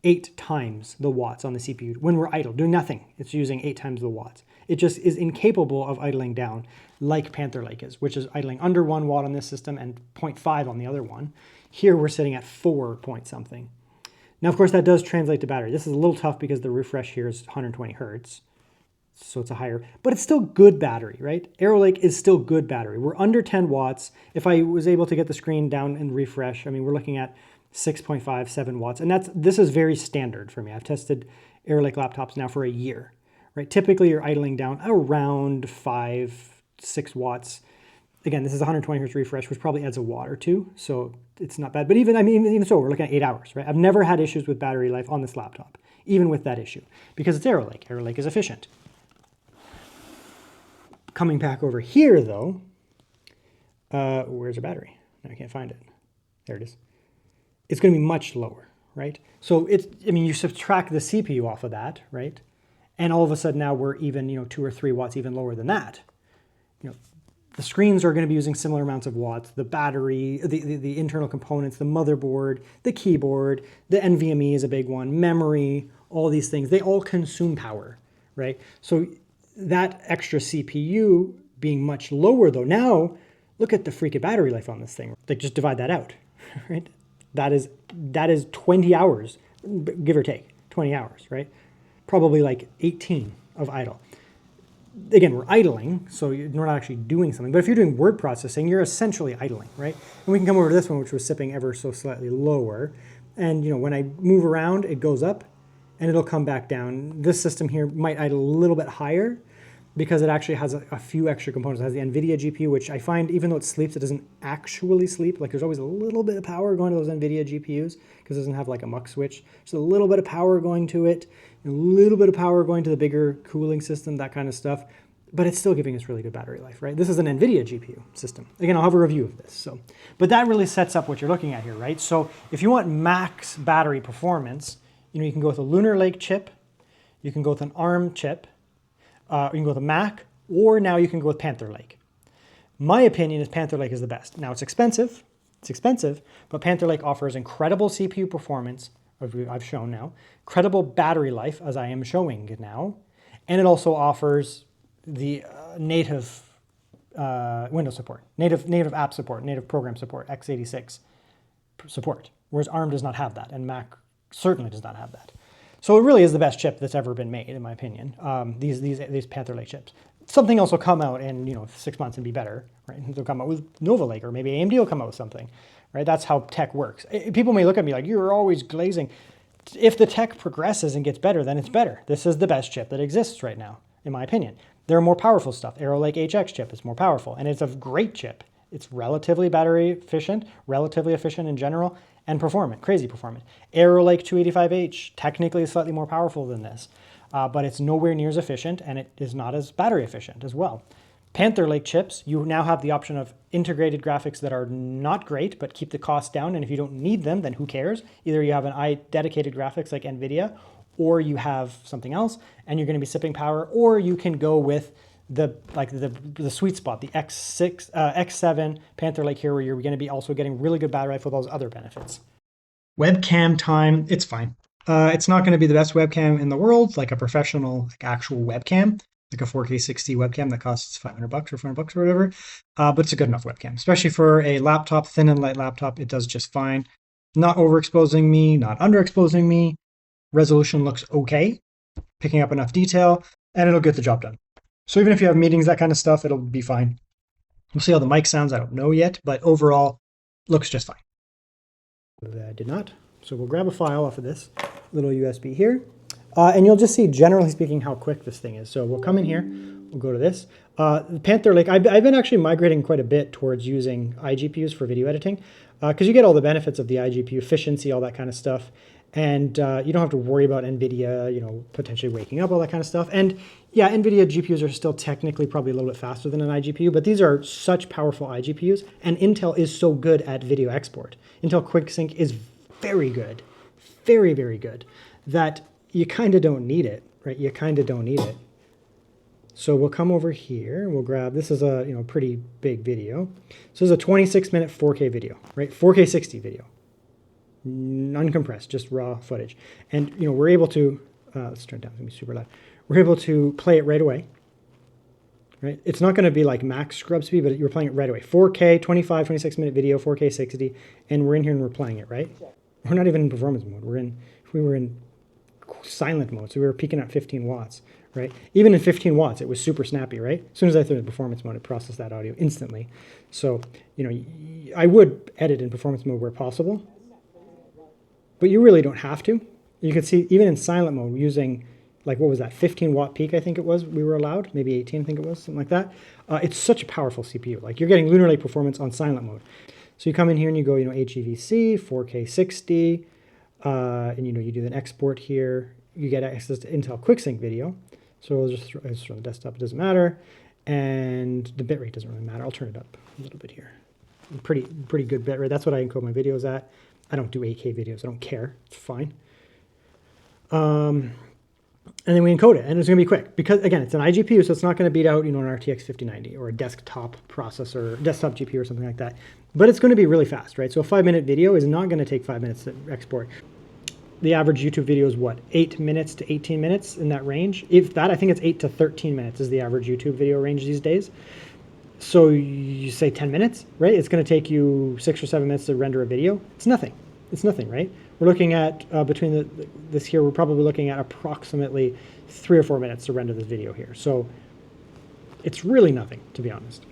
8 times the watts on the CPU. When we're idle, doing nothing, it's using 8 times the watts. It just is incapable of idling down like Panther Lake is, which is idling under 1 watt on this system and 0.5 on the other one. Here we're sitting at 4 point something. Now, of course, that does translate to battery. This is a little tough because the refresh here is 120 hertz. So it's a higher, but it's still good battery, right? Arrow Lake is still good battery. We're under 10 watts. If I was able to get the screen down and refresh, I mean, we're looking at 6.5, 7 watts. And this is very standard for me. I've tested Arrow Lake laptops now for a year, right? Typically you're idling down around 5, 6 watts. Again, this is 120 hertz refresh, which probably adds a watt or two. So it's not bad. But even so, we're looking at 8 hours, right? I've never had issues with battery life on this laptop, even with that issue, because it's Arrow Lake. Arrow Lake is efficient. Coming back over here, though, where's the battery? No, I can't find it. There it is. It's going to be much lower, right? So you subtract the CPU off of that, right? And all of a sudden now we're even, 2 or 3 watts even lower than that. The screens are going to be using similar amounts of watts. The battery, the internal components, the motherboard, the keyboard, the NVMe is a big one, memory, all these things, they all consume power, right? So that extra CPU being much lower though, now look at the freaking battery life on this thing. Like just divide that out, right? That is 20 hours, give or take, 20 hours, right? Probably like 18 of idle. Again, we're idling, so we're not actually doing something. But if you're doing word processing, you're essentially idling, right? And we can come over to this one, which was sipping ever so slightly lower. And when I move around, it goes up and it'll come back down. This system here might idle a little bit higher because it actually has a few extra components. It has the NVIDIA GPU, which I find, even though it sleeps, it doesn't actually sleep. Like there's always a little bit of power going to those NVIDIA GPUs because it doesn't have like a muck switch. Just a little bit of power going to it, a little bit of power going to the bigger cooling system, that kind of stuff. But it's still giving us really good battery life, right? This is an NVIDIA GPU system. Again, I'll have a review of this. But that really sets up what you're looking at here, right? So if you want max battery performance, you can go with a Lunar Lake chip, you can go with an ARM chip, you can go with a Mac, or now you can go with Panther Lake. My opinion is Panther Lake is the best. Now it's expensive, but Panther Lake offers incredible CPU performance, I've shown now, credible battery life, as I am showing now, and it also offers the native Windows support, native app support, native program support, x86 support, whereas ARM does not have that, and Mac certainly does not have that. So it really is the best chip that's ever been made, in my opinion, these Panther Lake chips. Something else will come out in 6 months and be better, right? They'll come out with Nova Lake, or maybe AMD will come out with something, right? That's how tech works. People may look at me like, you're always glazing. If the tech progresses and gets better, then it's better. This is the best chip that exists right now, in my opinion. There are more powerful stuff. Arrow Lake HX chip is more powerful, and it's a great chip. It's relatively battery efficient, relatively efficient in general, and performant, crazy performant. Arrow Lake 285H, technically is slightly more powerful than this, but it's nowhere near as efficient, and it is not as battery efficient as well. Panther Lake chips, you now have the option of integrated graphics that are not great, but keep the cost down, and if you don't need them, then who cares? Either you have an dedicated graphics like NVIDIA, or you have something else, and you're going to be sipping power, or you can go with the sweet spot, the X7 Panther Lake here, where you're going to be also getting really good battery life with those other benefits. Webcam time, it's fine. It's not going to be the best webcam in the world, like a professional, actual webcam, like a 4K 60 webcam that costs $500 or $400 or whatever. But it's a good enough webcam, especially for a laptop, thin and light laptop. It does just fine. Not overexposing me, not underexposing me. Resolution looks okay, picking up enough detail, and it'll get the job done. So even if you have meetings, that kind of stuff, it'll be fine. We'll see how the mic sounds, I don't know yet, but overall, looks just fine. I did not. So we'll grab a file off of this little USB here, and you'll just see, generally speaking, how quick this thing is. So we'll come in here, we'll go to this. Panther Lake, I've been actually migrating quite a bit towards using iGPUs for video editing, because you get all the benefits of the iGPU efficiency, all that kind of stuff. And you don't have to worry about NVIDIA, potentially waking up, all that kind of stuff. And yeah, NVIDIA GPUs are still technically probably a little bit faster than an iGPU, but these are such powerful iGPUs, and Intel is so good at video export. Intel QuickSync is very good, very, very good, that you kind of don't need it, right? You kind of don't need it. So we'll come over here and we'll grab, this is a pretty big video. So this is a 26-minute 4K video, right? 4K 60 video. Uncompressed, just raw footage. And we're able to, let's turn it down, it's gonna be super loud. We're able to play it right away, right? It's not going to be like max scrub speed, but you're playing it right away. 4K, 25, 26-minute video, 4K 60, and we're in here and we're playing it, right? We're not even in performance mode. We were in silent mode, so we were peaking at 15 watts, right? Even in 15 watts, it was super snappy, right? As soon as I threw it in performance mode, it processed that audio instantly. So, you know, I would edit in performance mode where possible, but you really don't have to. You can see even in silent mode using, like, what was that, 15 watt peak, I think it was, we were allowed, maybe 18, I think it was, something like that. It's such a powerful CPU. Like, you're getting Lunar Lake performance on silent mode. So you come in here and you go, you know, HEVC, 4K 60, and, you know, you do an export here. You get access to Intel QuickSync video. So I'll just throw the desktop, it doesn't matter. And the bitrate doesn't really matter. I'll turn it up a little bit here. Pretty good bitrate. That's what I encode my videos at. I don't do 8K videos. I don't care. It's fine. And then we encode it, and it's going to be quick because, again, it's an iGPU, so it's not going to beat out, you know, an RTX 5090 or a desktop processor, desktop GPU or something like that. But it's going to be really fast, right? So a 5-minute video is not going to take 5 minutes to export. The average YouTube video is what, 8 minutes to 18 minutes, in that range? If that, I think it's 8 to 13 minutes is the average YouTube video range these days. So you say 10 minutes, right? It's going to take you 6 or 7 minutes to render a video. It's nothing. It's nothing, right? We're looking at, between this here, we're probably looking at approximately 3 or 4 minutes to render this video here. So it's really nothing, to be honest.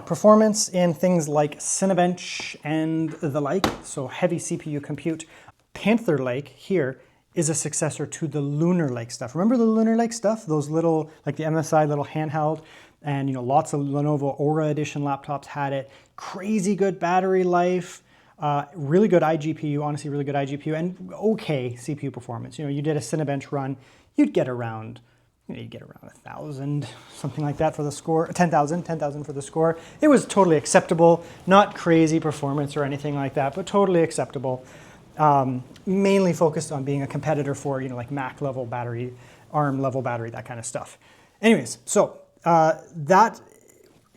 Performance in things like Cinebench and the like, so heavy CPU compute. Panther Lake here is a successor to the Lunar Lake stuff. Remember the Lunar Lake stuff? Those little, like the MSI little handheld, and, you know, lots of Lenovo Aura Edition laptops had it. Crazy good battery life, really good iGPU, honestly really good iGPU, and okay CPU performance. You know, you did a Cinebench run, you'd get around, you know, you'd get around 1,000, something like that for the score, 10,000 for the score. It was totally acceptable, not crazy performance or anything like that, but totally acceptable. Mainly focused on being a competitor for, you know, like Mac level battery, ARM level battery, that kind of stuff. Anyways, so that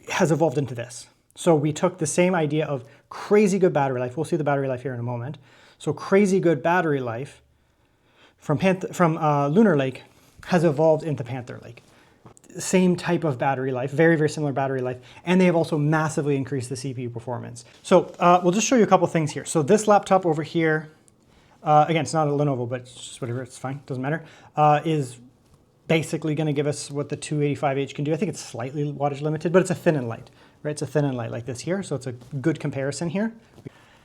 has evolved into this. So we took the same idea of crazy good battery life. We'll see the battery life here in a moment. So crazy good battery life from Lunar Lake has evolved into Panther Lake. Same type of battery life, very, very similar battery life, and they have also massively increased the CPU performance. So we'll just show you a couple things here. So this laptop over here, again, it's not a Lenovo, but it's just whatever, it's fine, doesn't matter, is basically going to give us what the 285H can do. I think it's slightly wattage limited, but it's a thin and light, right? It's a thin and light like this here, so it's a good comparison here.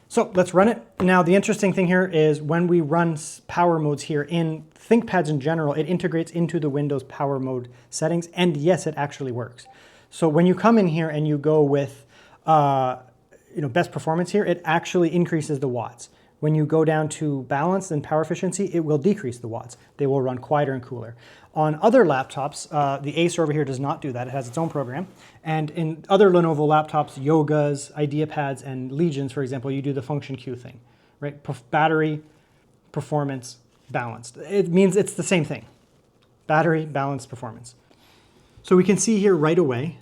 So let's run it. Now, the interesting thing here is when we run power modes here in ThinkPads in general, it integrates into the Windows power mode settings, and yes, it actually works. So when you come in here and you go with you know, best performance here, it actually increases the watts. When you go down to balance and power efficiency, it will decrease the watts. They will run quieter and cooler. On other laptops, the Acer over here does not do that. It has its own program. And in other Lenovo laptops, Yogas, IdeaPads, and Legions, for example, you do the function queue thing, right? Battery, performance, balanced. It means it's the same thing. Battery, balanced, performance. So we can see here right away,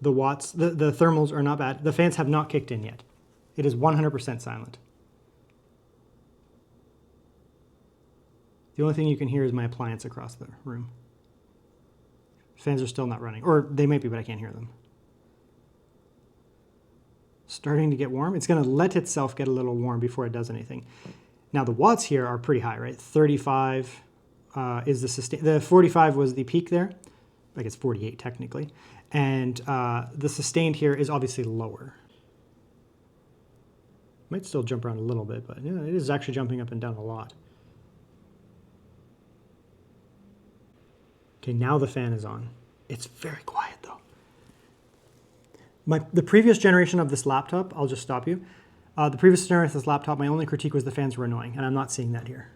the watts, the thermals are not bad. The fans have not kicked in yet. It is 100% silent. The only thing you can hear is my appliance across the room. Fans are still not running, or they might be, but I can't hear them. Starting to get warm. It's going to let itself get a little warm before it does anything. Now the watts here are pretty high, right? 35 is the sustain. The 45 was the peak there. I guess 48 technically. And the sustained here is obviously lower. Might still jump around a little bit, but yeah, it is actually jumping up and down a lot. Okay, now the fan is on. It's very quiet though. The previous generation of this laptop, I'll just stop you. The previous generation of this laptop, my only critique was the fans were annoying, and I'm not seeing that here.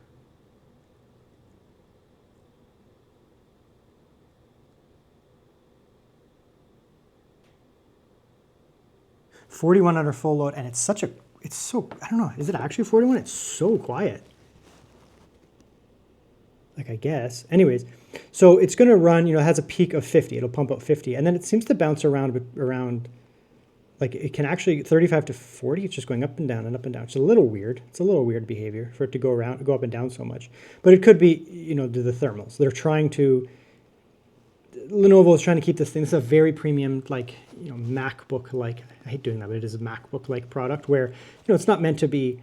.41 under full load, and it's so, I don't know, is it actually 41? It's so quiet. Like, I guess. Anyways, so it's going to run, you know, it has a peak of 50. It'll pump up 50. And then it seems to bounce around, like it can actually, 35 to 40, it's just going up and down and up and down. It's a little weird. It's a little weird behavior for it to go up and down so much. But it could be, you know, the thermals. They're trying to Lenovo is trying to keep this thing. This is a very premium, like, MacBook-like. I hate doing that, but it is a MacBook-like product where, it's not meant to be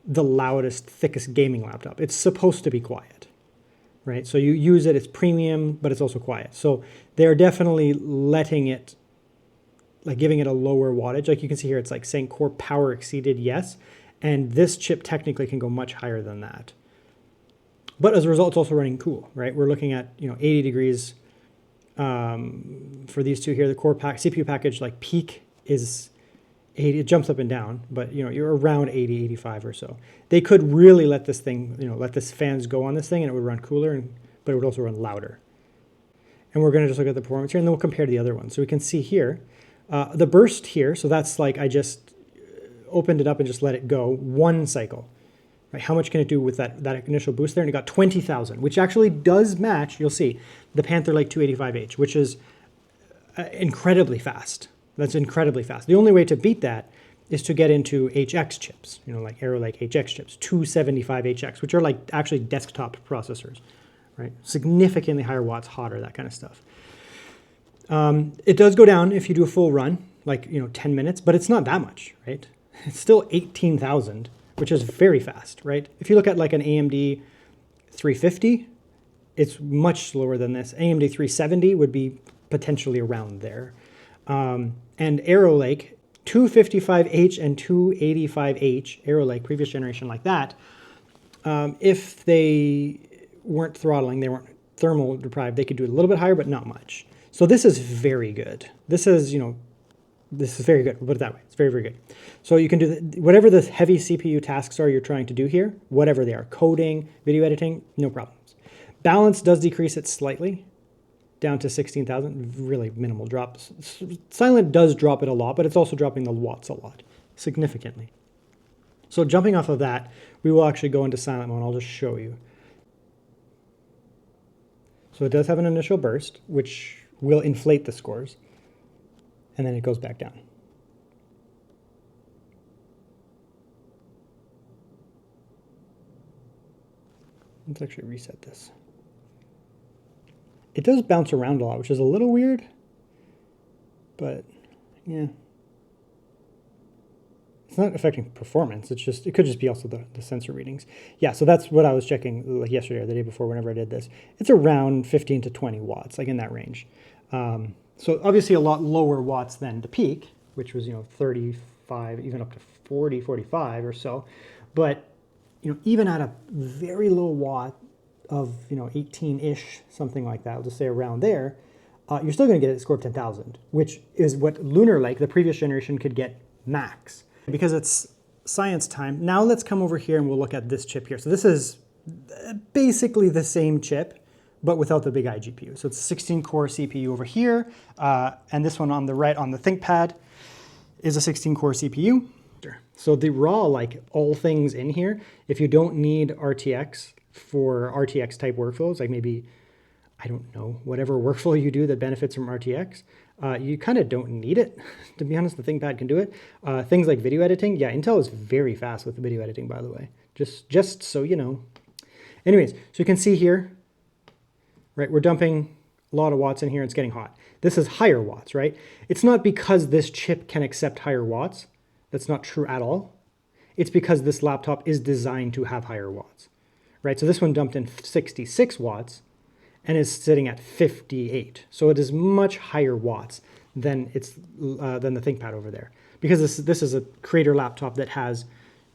the loudest, thickest gaming laptop. It's supposed to be quiet, right? So you use it, it's premium, but it's also quiet. So they're definitely letting it, like giving it a lower wattage. Like you can see here, it's like saying core power exceeded, yes. And this chip technically can go much higher than that. But as a result, it's also running cool, right? We're looking at, 80 degrees for these two here. The core CPU package, like peak is 80, it jumps up and down, but you're around 80, 85 or so. They could really let this thing, let this fans go on this thing and it would run cooler, but it would also run louder. And we're gonna just look at the performance here and then we'll compare to the other one. So we can see here, the burst here, so that's like I just opened it up and just let it go one cycle. Right? How much can it do with that initial boost there? And it got 20,000, which actually does match, you'll see, the Panther Lake 285H, which is incredibly fast. That's incredibly fast. The only way to beat that is to get into HX chips, like Arrow Lake HX chips, 275HX, which are like actually desktop processors, right? Significantly higher watts, hotter, that kind of stuff. It does go down if you do a full run, like 10 minutes, but it's not that much, right? It's still 18,000, which is very fast, right? If you look at like an AMD 350, it's much slower than this. AMD 370 would be potentially around there. And Arrow Lake 255H and 285H, Arrow Lake, previous generation like that, if they weren't throttling, they weren't thermal deprived, they could do it a little bit higher, but not much. So this is very good. This is, this is very good. We'll put it that way. It's very, very good. So you can do whatever the heavy CPU tasks are you're trying to do here, whatever they are, coding, video editing, no problems. Balance does decrease it slightly, down to 16,000, really minimal drops. Silent does drop it a lot, but it's also dropping the watts a lot, significantly. So jumping off of that, we will actually go into silent mode. I'll just show you. So it does have an initial burst, which will inflate the scores, and then it goes back down. Let's actually reset this. It does bounce around a lot, which is a little weird, but yeah. It's not affecting performance. It's just, it could just be also the sensor readings. Yeah, so that's what I was checking like yesterday or the day before whenever I did this. It's around 15 to 20 watts, like in that range. So obviously a lot lower watts than the peak, which was, 35, even up to 40, 45 or so. But, even at a very low watt of, 18-ish, something like that, I'll just say around there, you're still going to get a score of 10,000, which is what Lunar Lake, the previous generation, could get max. Because it's science time, now let's come over here and we'll look at this chip here. So this is basically the same chip, but without the big iGPU. So it's a 16-core CPU over here, and this one on the right on the ThinkPad is a 16-core CPU. So the raw, like all things in here, if you don't need RTX for RTX type workflows, like maybe, I don't know, whatever workflow you do that benefits from RTX, you kind of don't need it. To be honest, the ThinkPad can do it. Things like video editing, yeah, Intel is very fast with the video editing, by the way, just so you know. Anyways, so you can see here, right, we're dumping a lot of watts in here, it's getting hot. This is higher watts, right? It's not because this chip can accept higher watts. That's not true at all. It's because this laptop is designed to have higher watts, right? So this one dumped in 66 watts and is sitting at 58. So it is much higher watts than the ThinkPad over there. Because this is a creator laptop that has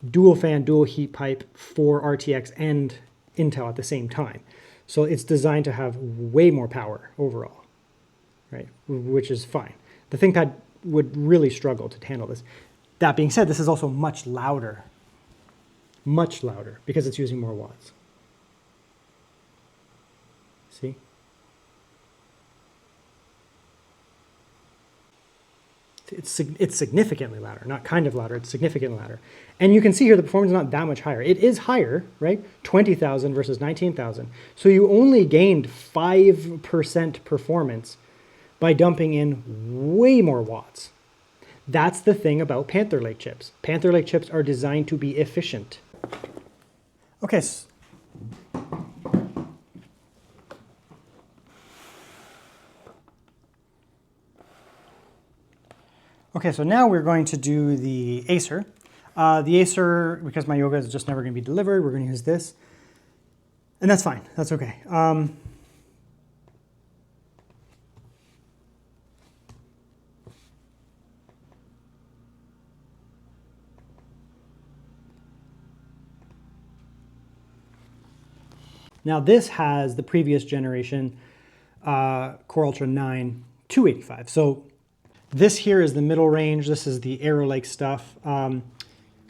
dual fan, dual heat pipe for RTX and Intel at the same time. So it's designed to have way more power overall, right? Which is fine. The ThinkPad would really struggle to handle this. That being said, this is also much louder because it's using more watts. See? It's significantly louder, not kind of louder, it's significantly louder. And you can see here the performance is not that much higher. It is higher, right? 20,000 versus 19,000. So you only gained 5% performance by dumping in way more watts. That's the thing about Panther Lake chips. Panther Lake chips are designed to be efficient. Okay. Okay, so now we're going to do the Acer. The Acer, because my Yoga is just never going to be delivered, we're going to use this. And that's fine. That's okay. Now this has the previous generation Core Ultra 9 285. So this here is the middle range. This is the Arrow Lake stuff.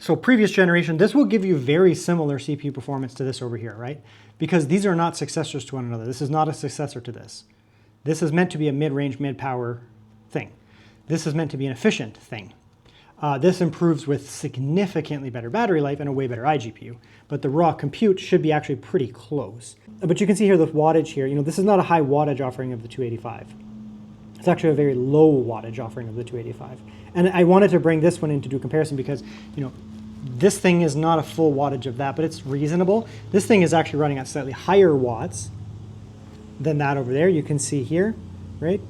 So previous generation, this will give you very similar CPU performance to this over here, right? Because these are not successors to one another. This is not a successor to this. This is meant to be a mid-range, mid-power thing. This is meant to be an efficient thing. This improves with significantly better battery life and a way better iGPU, but the raw compute should be actually pretty close. But you can see here the wattage here, you know, this is not a high wattage offering of the 285. It's actually a very low wattage offering of the 285. And I wanted to bring this one in to do a comparison because, you know, this thing is not a full wattage of that, but it's reasonable. This thing is actually running at slightly higher watts than that over there. You can see here, right?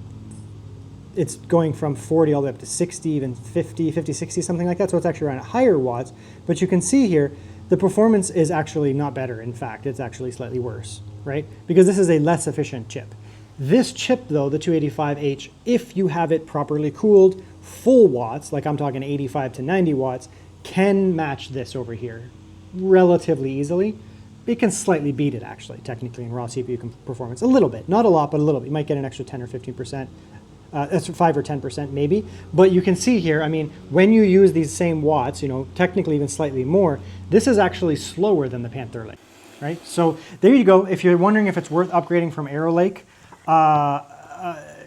It's going from 40 all the way up to 60, even 50, 60, something like that. So it's actually running at higher watts. But you can see here, the performance is actually not better. In fact, it's actually slightly worse, right? Because this is a less efficient chip. This chip though, the 285H, if you have it properly cooled, full watts, like I'm talking 85 to 90 watts, can match this over here relatively easily. It can slightly beat it actually, technically in raw CPU performance, a little bit, not a lot, but a little bit. You might get an extra 10 or 15%. That's 5 or 10% maybe, but you can see here, I mean, when you use these same watts, you know, technically even slightly more, this is actually slower than the Panther Lake, right? So there you go. If you're wondering if it's worth upgrading from Arrow Lake,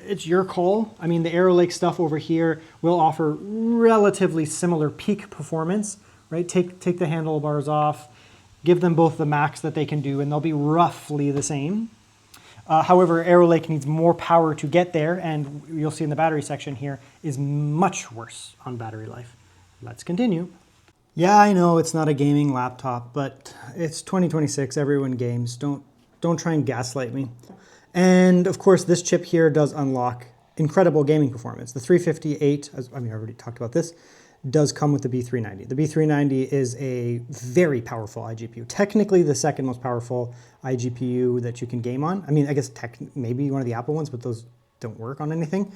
it's your call. I mean, the Arrow Lake stuff over here will offer relatively similar peak performance, right? Take the handlebars off, give them both the max that they can do, and they'll be roughly the same. However, Arrow Lake needs more power to get there, and you'll see in the battery section here is much worse on battery life. Let's continue. Yeah, I know it's not a gaming laptop, but it's 2026, everyone games. Don't try and gaslight me. And of course, this chip here does unlock incredible gaming performance. The 358, I already talked about this, does come with the B390. The B390 is a very powerful iGPU. Technically the second most powerful iGPU that you can game on. I mean, I guess maybe one of the Apple ones, but those don't work on anything.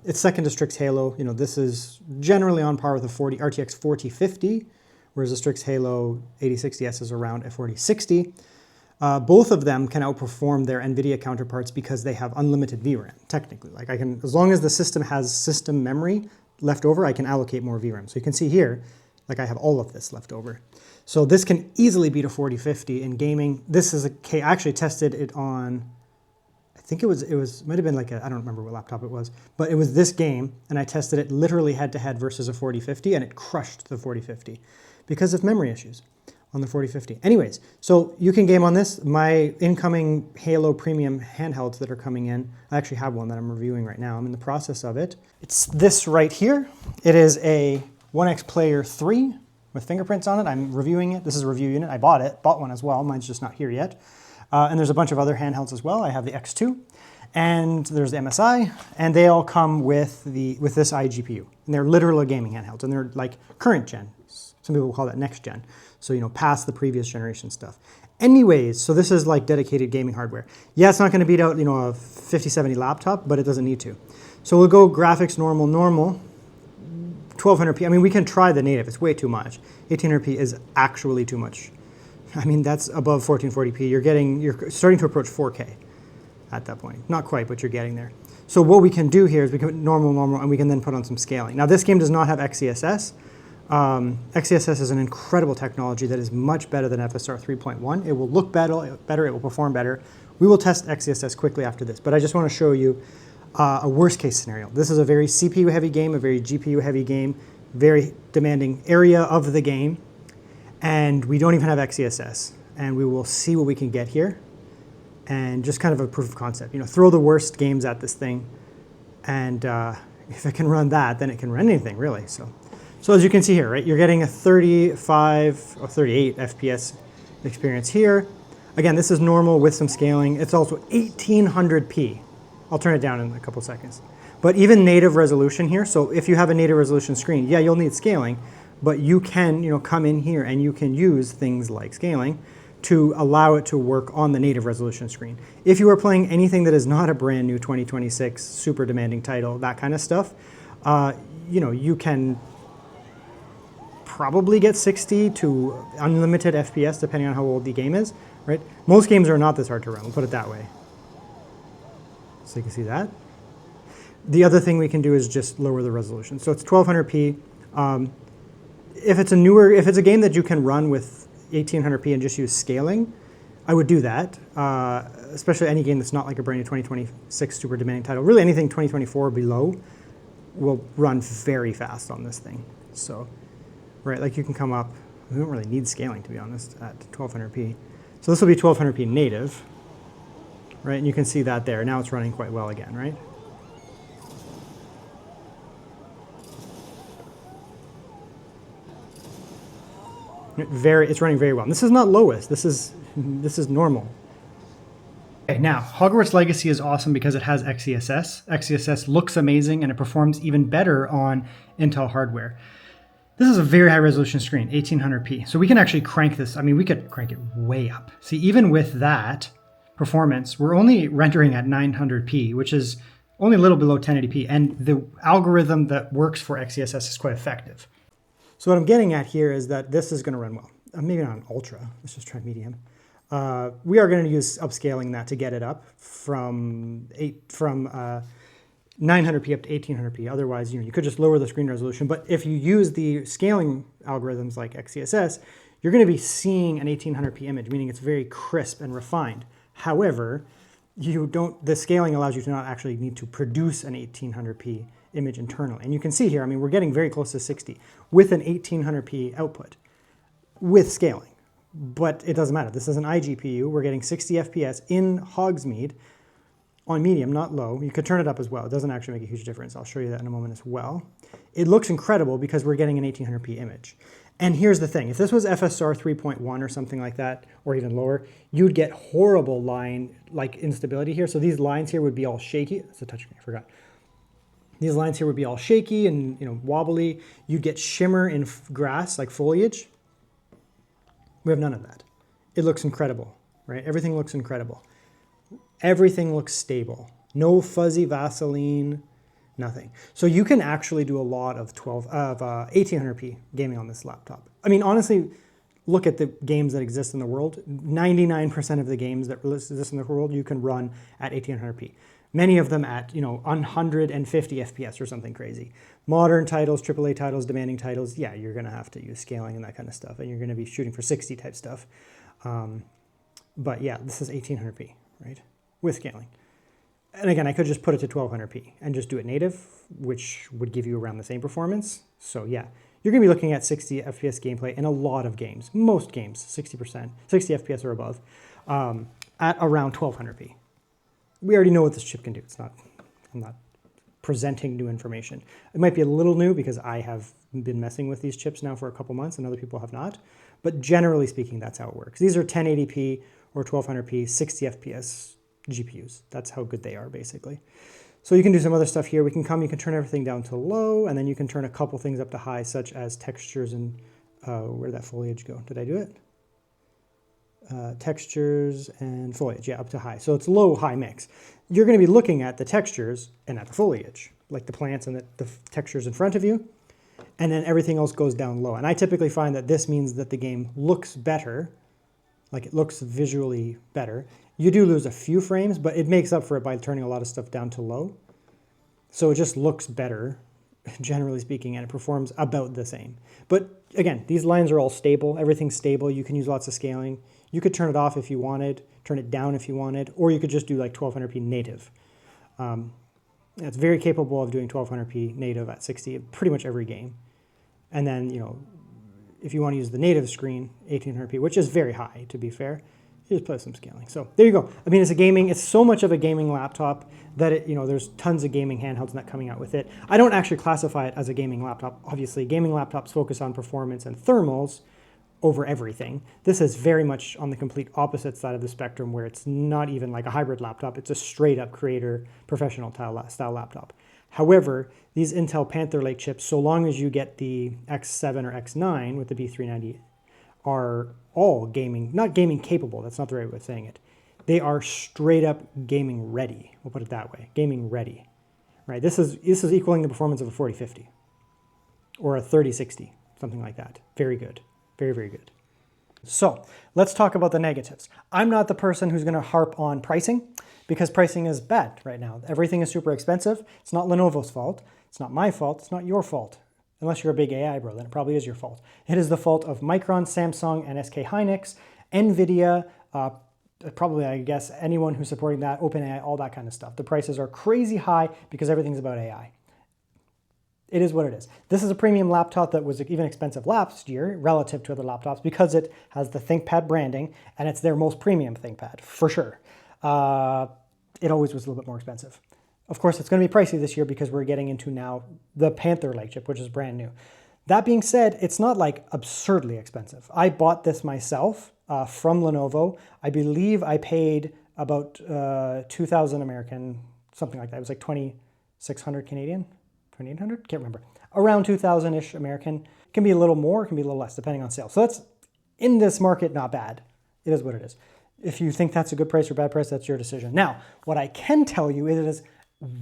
It's second to Strix Halo. You know, this is generally on par with the RTX 4050, whereas the Strix Halo 8060S is around a 4060. Both of them can outperform their NVIDIA counterparts because they have unlimited VRAM, technically. Like as long as the system has system memory left over, I can allocate more VRAM. So you can see here, like I have all of this left over. So this can easily beat a 4050 in gaming. This is I actually tested it on, I think might have been like I don't remember what laptop it was, but it was this game, and I tested it literally head to head versus a 4050, and it crushed the 4050 because of memory issues on the 4050. Anyways, so you can game on this. My incoming Halo Premium handhelds that are coming in, I actually have one that I'm reviewing right now. I'm in the process of it. It's this right here. It is a 1X Player 3 with fingerprints on it. I'm reviewing it. This is a review unit. I bought one as well. Mine's just not here yet. And there's a bunch of other handhelds as well. I have the X2 and there's the MSI, and they all come with this iGPU. And they're literal gaming handhelds, and they're like current gen. Some people will call that next gen. So, you know, past the previous generation stuff. Anyways, so this is like dedicated gaming hardware. Yeah, it's not going to beat out, you know, a 5070 laptop, but it doesn't need to. So we'll go graphics normal, 1200p. I mean, we can try the native. It's way too much. 1800p is actually too much. I mean, that's above 1440p. You're starting to approach 4K at that point. Not quite, but you're getting there. So what we can do here is we can normal, and we can then put on some scaling. Now, this game does not have XeSS. XeSS is an incredible technology that is much better than FSR 3.1. It will look better, it will perform better. We will test XeSS quickly after this, but I just want to show you a worst case scenario. This is a very CPU heavy game, a very GPU heavy game, very demanding area of the game, and we don't even have XeSS. And we will see what we can get here, and just kind of a proof of concept. You know, throw the worst games at this thing, and if it can run that, then it can run anything really. So as you can see here, right, you're getting a 35 or 38 FPS experience here. Again, this is normal with some scaling. It's also 1800p. I'll turn it down in a couple seconds. But even native resolution here, so if you have a native resolution screen, yeah, you'll need scaling, but you can, come in here and you can use things like scaling to allow it to work on the native resolution screen. If you are playing anything that is not a brand new 2026 super demanding title, that kind of stuff, you can probably get 60 to unlimited FPS depending on how old the game is, right? Most games are not this hard to run, we'll put it that way. So you can see that. The other thing we can do is just lower the resolution. So it's 1200p. If it's a game that you can run with 1800p and just use scaling, I would do that. Especially any game that's not like a brand new 2026 super demanding title. Really anything 2024 or below will run very fast on this thing. So, right, like you can come up, we don't really need scaling to be honest, at 1200p. So this will be 1200p native, right? And you can see that there. Now it's running quite well again, right? It's running very well. And this is not lowest. This is normal. Okay, now Hogwarts Legacy is awesome because it has XeSS. XeSS looks amazing and it performs even better on Intel hardware. This is a very high resolution screen, 1800p. So we can actually crank this. I mean, we could crank it way up. See, even with that performance, we're only rendering at 900p, which is only a little below 1080p. And the algorithm that works for XeSS is quite effective. So what I'm getting at here is that this is going to run well. Maybe not on ultra. Let's just try medium. We are going to use upscaling that to get it up from 900p up to 1800p. Otherwise, you could just lower the screen resolution. But if you use the scaling algorithms like XeSS, you're going to be seeing an 1800p image, meaning it's very crisp and refined. However, the scaling allows you to not actually need to produce an 1800p image internally. And you can see here, I mean, we're getting very close to 60 with an 1800p output with scaling. But it doesn't matter. This is an iGPU. We're getting 60 FPS in Hogsmeade on medium, not low. You could turn it up as well. It doesn't actually make a huge difference. I'll show you that in a moment as well. It looks incredible because we're getting an 1800p image. And here's the thing. If this was FSR 3.1 or something like that, or even lower, you'd get horrible line-like instability here. So these lines here would be all shaky. That's a touchscreen, I forgot. These lines here would be all shaky and wobbly. You'd get shimmer in grass, like foliage. We have none of that. It looks incredible, right? Everything looks incredible. Everything looks stable. No fuzzy Vaseline, nothing. So you can actually do a lot of 1800p gaming on this laptop. I mean, honestly, look at the games that exist in the world. 99% of the games that exist in the world you can run at 1800p. Many of them at 150 FPS or something crazy. Modern titles, AAA titles, demanding titles, yeah, you're going to have to use scaling and that kind of stuff, and you're going to be shooting for 60 type stuff. But yeah, this is 1800p, right, with scaling. And again, I could just put it to 1200p and just do it native, which would give you around the same performance. So yeah, you're going to be looking at 60 FPS gameplay in a lot of games, most games, 60%, 60 FPS or above, at around 1200p. We already know what this chip can do. I'm not presenting new information. It might be a little new because I have been messing with these chips now for a couple months and other people have not. But generally speaking, that's how it works. These are 1080p or 1200p, 60 FPS GPUs. That's how good they are, basically. So you can do some other stuff here. You can turn everything down to low, and then you can turn a couple things up to high, such as textures and, where did that foliage go? Did I do it? Textures and foliage, yeah, up to high. So it's low, high mix. You're going to be looking at the textures and at the foliage, like the plants and the textures in front of you, and then everything else goes down low. And I typically find that this means that the game looks better, like it looks visually better. You do lose a few frames, but it makes up for it by turning a lot of stuff down to low. So it just looks better, generally speaking, and it performs about the same. But again, these lines are all stable. Everything's stable. You can use lots of scaling. You could turn it off if you wanted, turn it down if you wanted, or you could just do like 1200p native. It's very capable of doing 1200p native at 60 pretty much every game. And then, if you want to use the native screen, 1800p, which is very high, to be fair, you just play some scaling. So there you go. I mean, it's so much of a gaming laptop that there's tons of gaming handhelds not coming out with it. I don't actually classify it as a gaming laptop. Obviously, gaming laptops focus on performance and thermals over everything. This is very much on the complete opposite side of the spectrum, where it's not even like a hybrid laptop. It's a straight up creator professional style laptop. However, these Intel Panther Lake chips, so long as you get the X7 or X9 with the B390, are all gaming, not gaming capable, that's not the right way of saying it. They are straight up gaming ready. We'll put it that way, gaming ready, right? This is equaling the performance of a 4050 or a 3060, something like that. Very good, very, very good. So let's talk about the negatives. I'm not the person who's gonna harp on pricing because pricing is bad right now. Everything is super expensive. It's not Lenovo's fault. It's not my fault. It's not your fault. Unless you're a big AI bro, then it probably is your fault. It is the fault of Micron, Samsung, and SK Hynix, NVIDIA, probably, I guess, anyone who's supporting that, OpenAI, all that kind of stuff. The prices are crazy high because everything's about AI. It is what it is. This is a premium laptop that was even expensive last year relative to other laptops because it has the ThinkPad branding and it's their most premium ThinkPad, for sure. It always was a little bit more expensive. Of course, it's going to be pricey this year because we're getting into now the Panther Lake chip, which is brand new. That being said, it's not like absurdly expensive. I bought this myself from Lenovo. I believe I paid about 2,000 American, something like that. It was like 2,600 Canadian, 2,800, can't remember. Around 2,000-ish American. It can be a little more, it can be a little less, depending on sale. So that's, in this market, not bad. It is what it is. If you think that's a good price or bad price, that's your decision. Now, what I can tell you is it is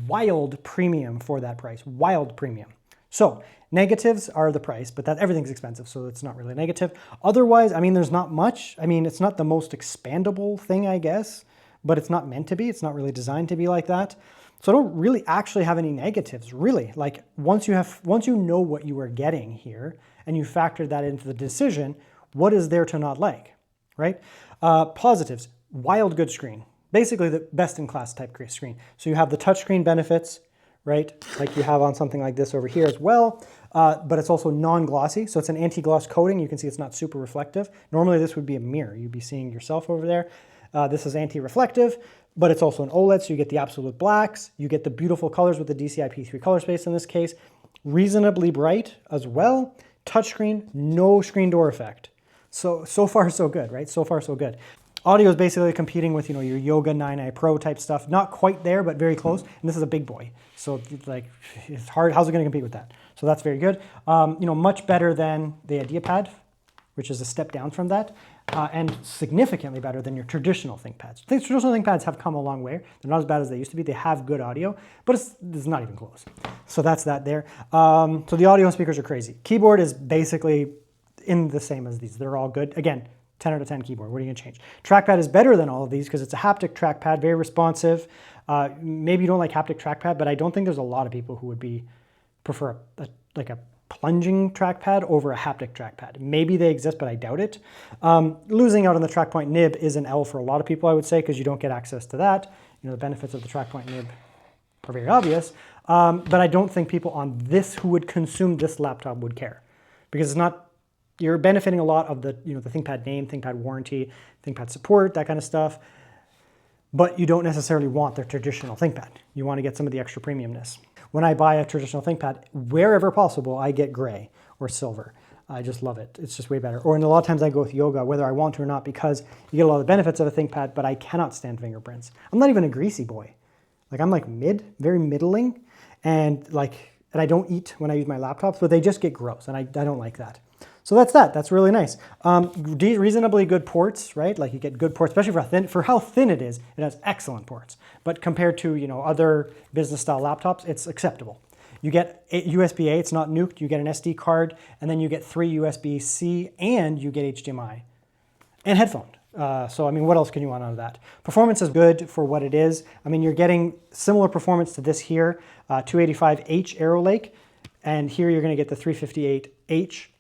wild premium for that price, wild premium. So negatives are the price, but that everything's expensive, so it's not really a negative. Otherwise, I mean, there's not much. I mean, it's not the most expandable thing, I guess, but it's not meant to be. It's not really designed to be like that. So I don't really actually have any negatives, really. Like once you know what you are getting here and you factor that into the decision, what is there to not like, right? Positives, wild good screen. Basically the best-in-class type screen. So you have the touchscreen benefits, right? Like you have on something like this over here as well, but it's also non-glossy. So it's an anti-gloss coating. You can see it's not super reflective. Normally this would be a mirror. You'd be seeing yourself over there. This is anti-reflective, but it's also an OLED, so you get the absolute blacks. You get the beautiful colors with the DCI-P3 color space in this case. Reasonably bright as well. Touchscreen, no screen door effect. So far so good, right? So far so good. Audio is basically competing with, your Yoga 9i Pro type stuff. Not quite there, but very close. And this is a big boy. So like, it's hard. How's it going to compete with that? So that's very good. Much better than the IdeaPad, which is a step down from that. And significantly better than your traditional ThinkPads. Traditional ThinkPads have come a long way. They're not as bad as they used to be. They have good audio, but it's not even close. So that's that there. So the audio and speakers are crazy. Keyboard is basically in the same as these. They're all good. Again, 10 out of 10 keyboard. What are you going to change? Trackpad is better than all of these because it's a haptic trackpad, very responsive. Maybe you don't like haptic trackpad, but I don't think there's a lot of people who would prefer like a plunging trackpad over a haptic trackpad. Maybe they exist, but I doubt it. Losing out on the TrackPoint nib is an L for a lot of people, I would say, because you don't get access to that. The benefits of the TrackPoint nib are very obvious, but I don't think people on this who would consume this laptop would care because it's not. You're benefiting a lot of the the ThinkPad name, ThinkPad warranty, ThinkPad support, that kind of stuff, but you don't necessarily want their traditional ThinkPad. You want to get some of the extra premiumness. When I buy a traditional ThinkPad, wherever possible, I get gray or silver. I just love it. It's just way better. Or in a lot of times I go with Yoga, whether I want to or not, because you get a lot of the benefits of a ThinkPad, but I cannot stand fingerprints. I'm not even a greasy boy. Like I'm like very middling, and I don't eat when I use my laptops, but they just get gross, and I don't like that. So that's that. That's really nice. Reasonably good ports, right? Like you get good ports, especially for how thin it is. It has excellent ports. But compared to other business style laptops, it's acceptable. You get USB-A. It's not nuked. You get an SD card, and then you get 3 USB-C, and you get HDMI and headphone. So I mean, what else can you want out of that? Performance is good for what it is. I mean, you're getting similar performance to this here, 285H Arrow Lake, and here you're going to get the 358H.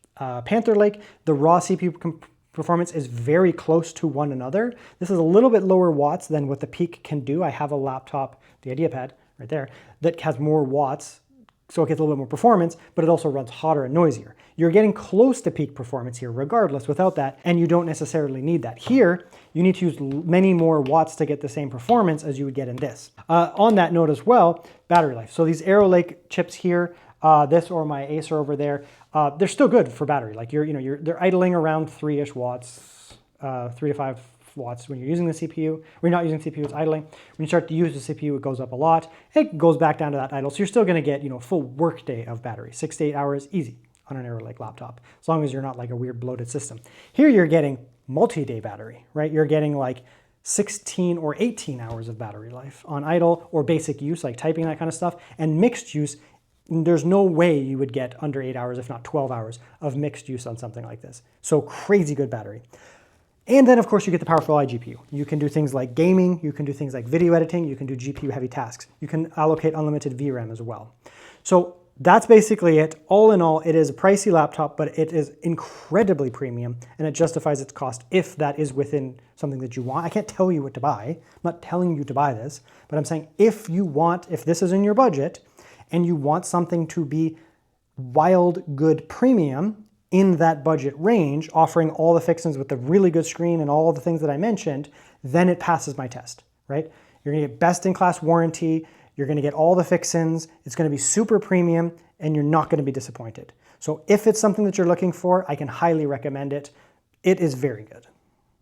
Panther Lake. The raw CPU performance is very close to one another. This is a little bit lower watts than what the Peak can do. I have a laptop, the IdeaPad right there, that has more watts, so it gets a little bit more performance, but it also runs hotter and noisier. You're getting close to peak performance here regardless without that, and you don't necessarily need that. Here, you need to use many more watts to get the same performance as you would get in this. On that note as well, battery life. So these Arrow Lake chips here, this or my Acer over there, they're still good for battery. Like they're idling around 3-ish watts, 3 to 5 watts when you're using the CPU. When you're not using the CPU, it's idling. When you start to use the CPU, it goes up a lot. It goes back down to that idle. So you're still going to get, a full work day of battery, 6 to 8 hours, easy on an Arrow Lake laptop, as long as you're not like a weird bloated system. Here you're getting multi-day battery, right? You're getting like 16 or 18 hours of battery life on idle or basic use, like typing, that kind of stuff. And mixed use, there's no way you would get under 8 hours, if not 12 hours of mixed use on something like this. So crazy good battery. And then of course you get the powerful iGPU. You can do things like gaming, you can do things like video editing, you can do GPU heavy tasks. You can allocate unlimited VRAM as well. So that's basically it. All in all, it is a pricey laptop, but it is incredibly premium and it justifies its cost if that is within something that you want. I can't tell you what to buy. I'm not telling you to buy this, but I'm saying if this is in your budget and you want something to be wild good premium in that budget range, offering all the fixings with the really good screen and all the things that I mentioned, then it passes my test, right? You're gonna get best in class warranty. You're going to get all the fixins, it's going to be super premium, and you're not going to be disappointed. So if it's something that you're looking for, I can highly recommend it. It is very good.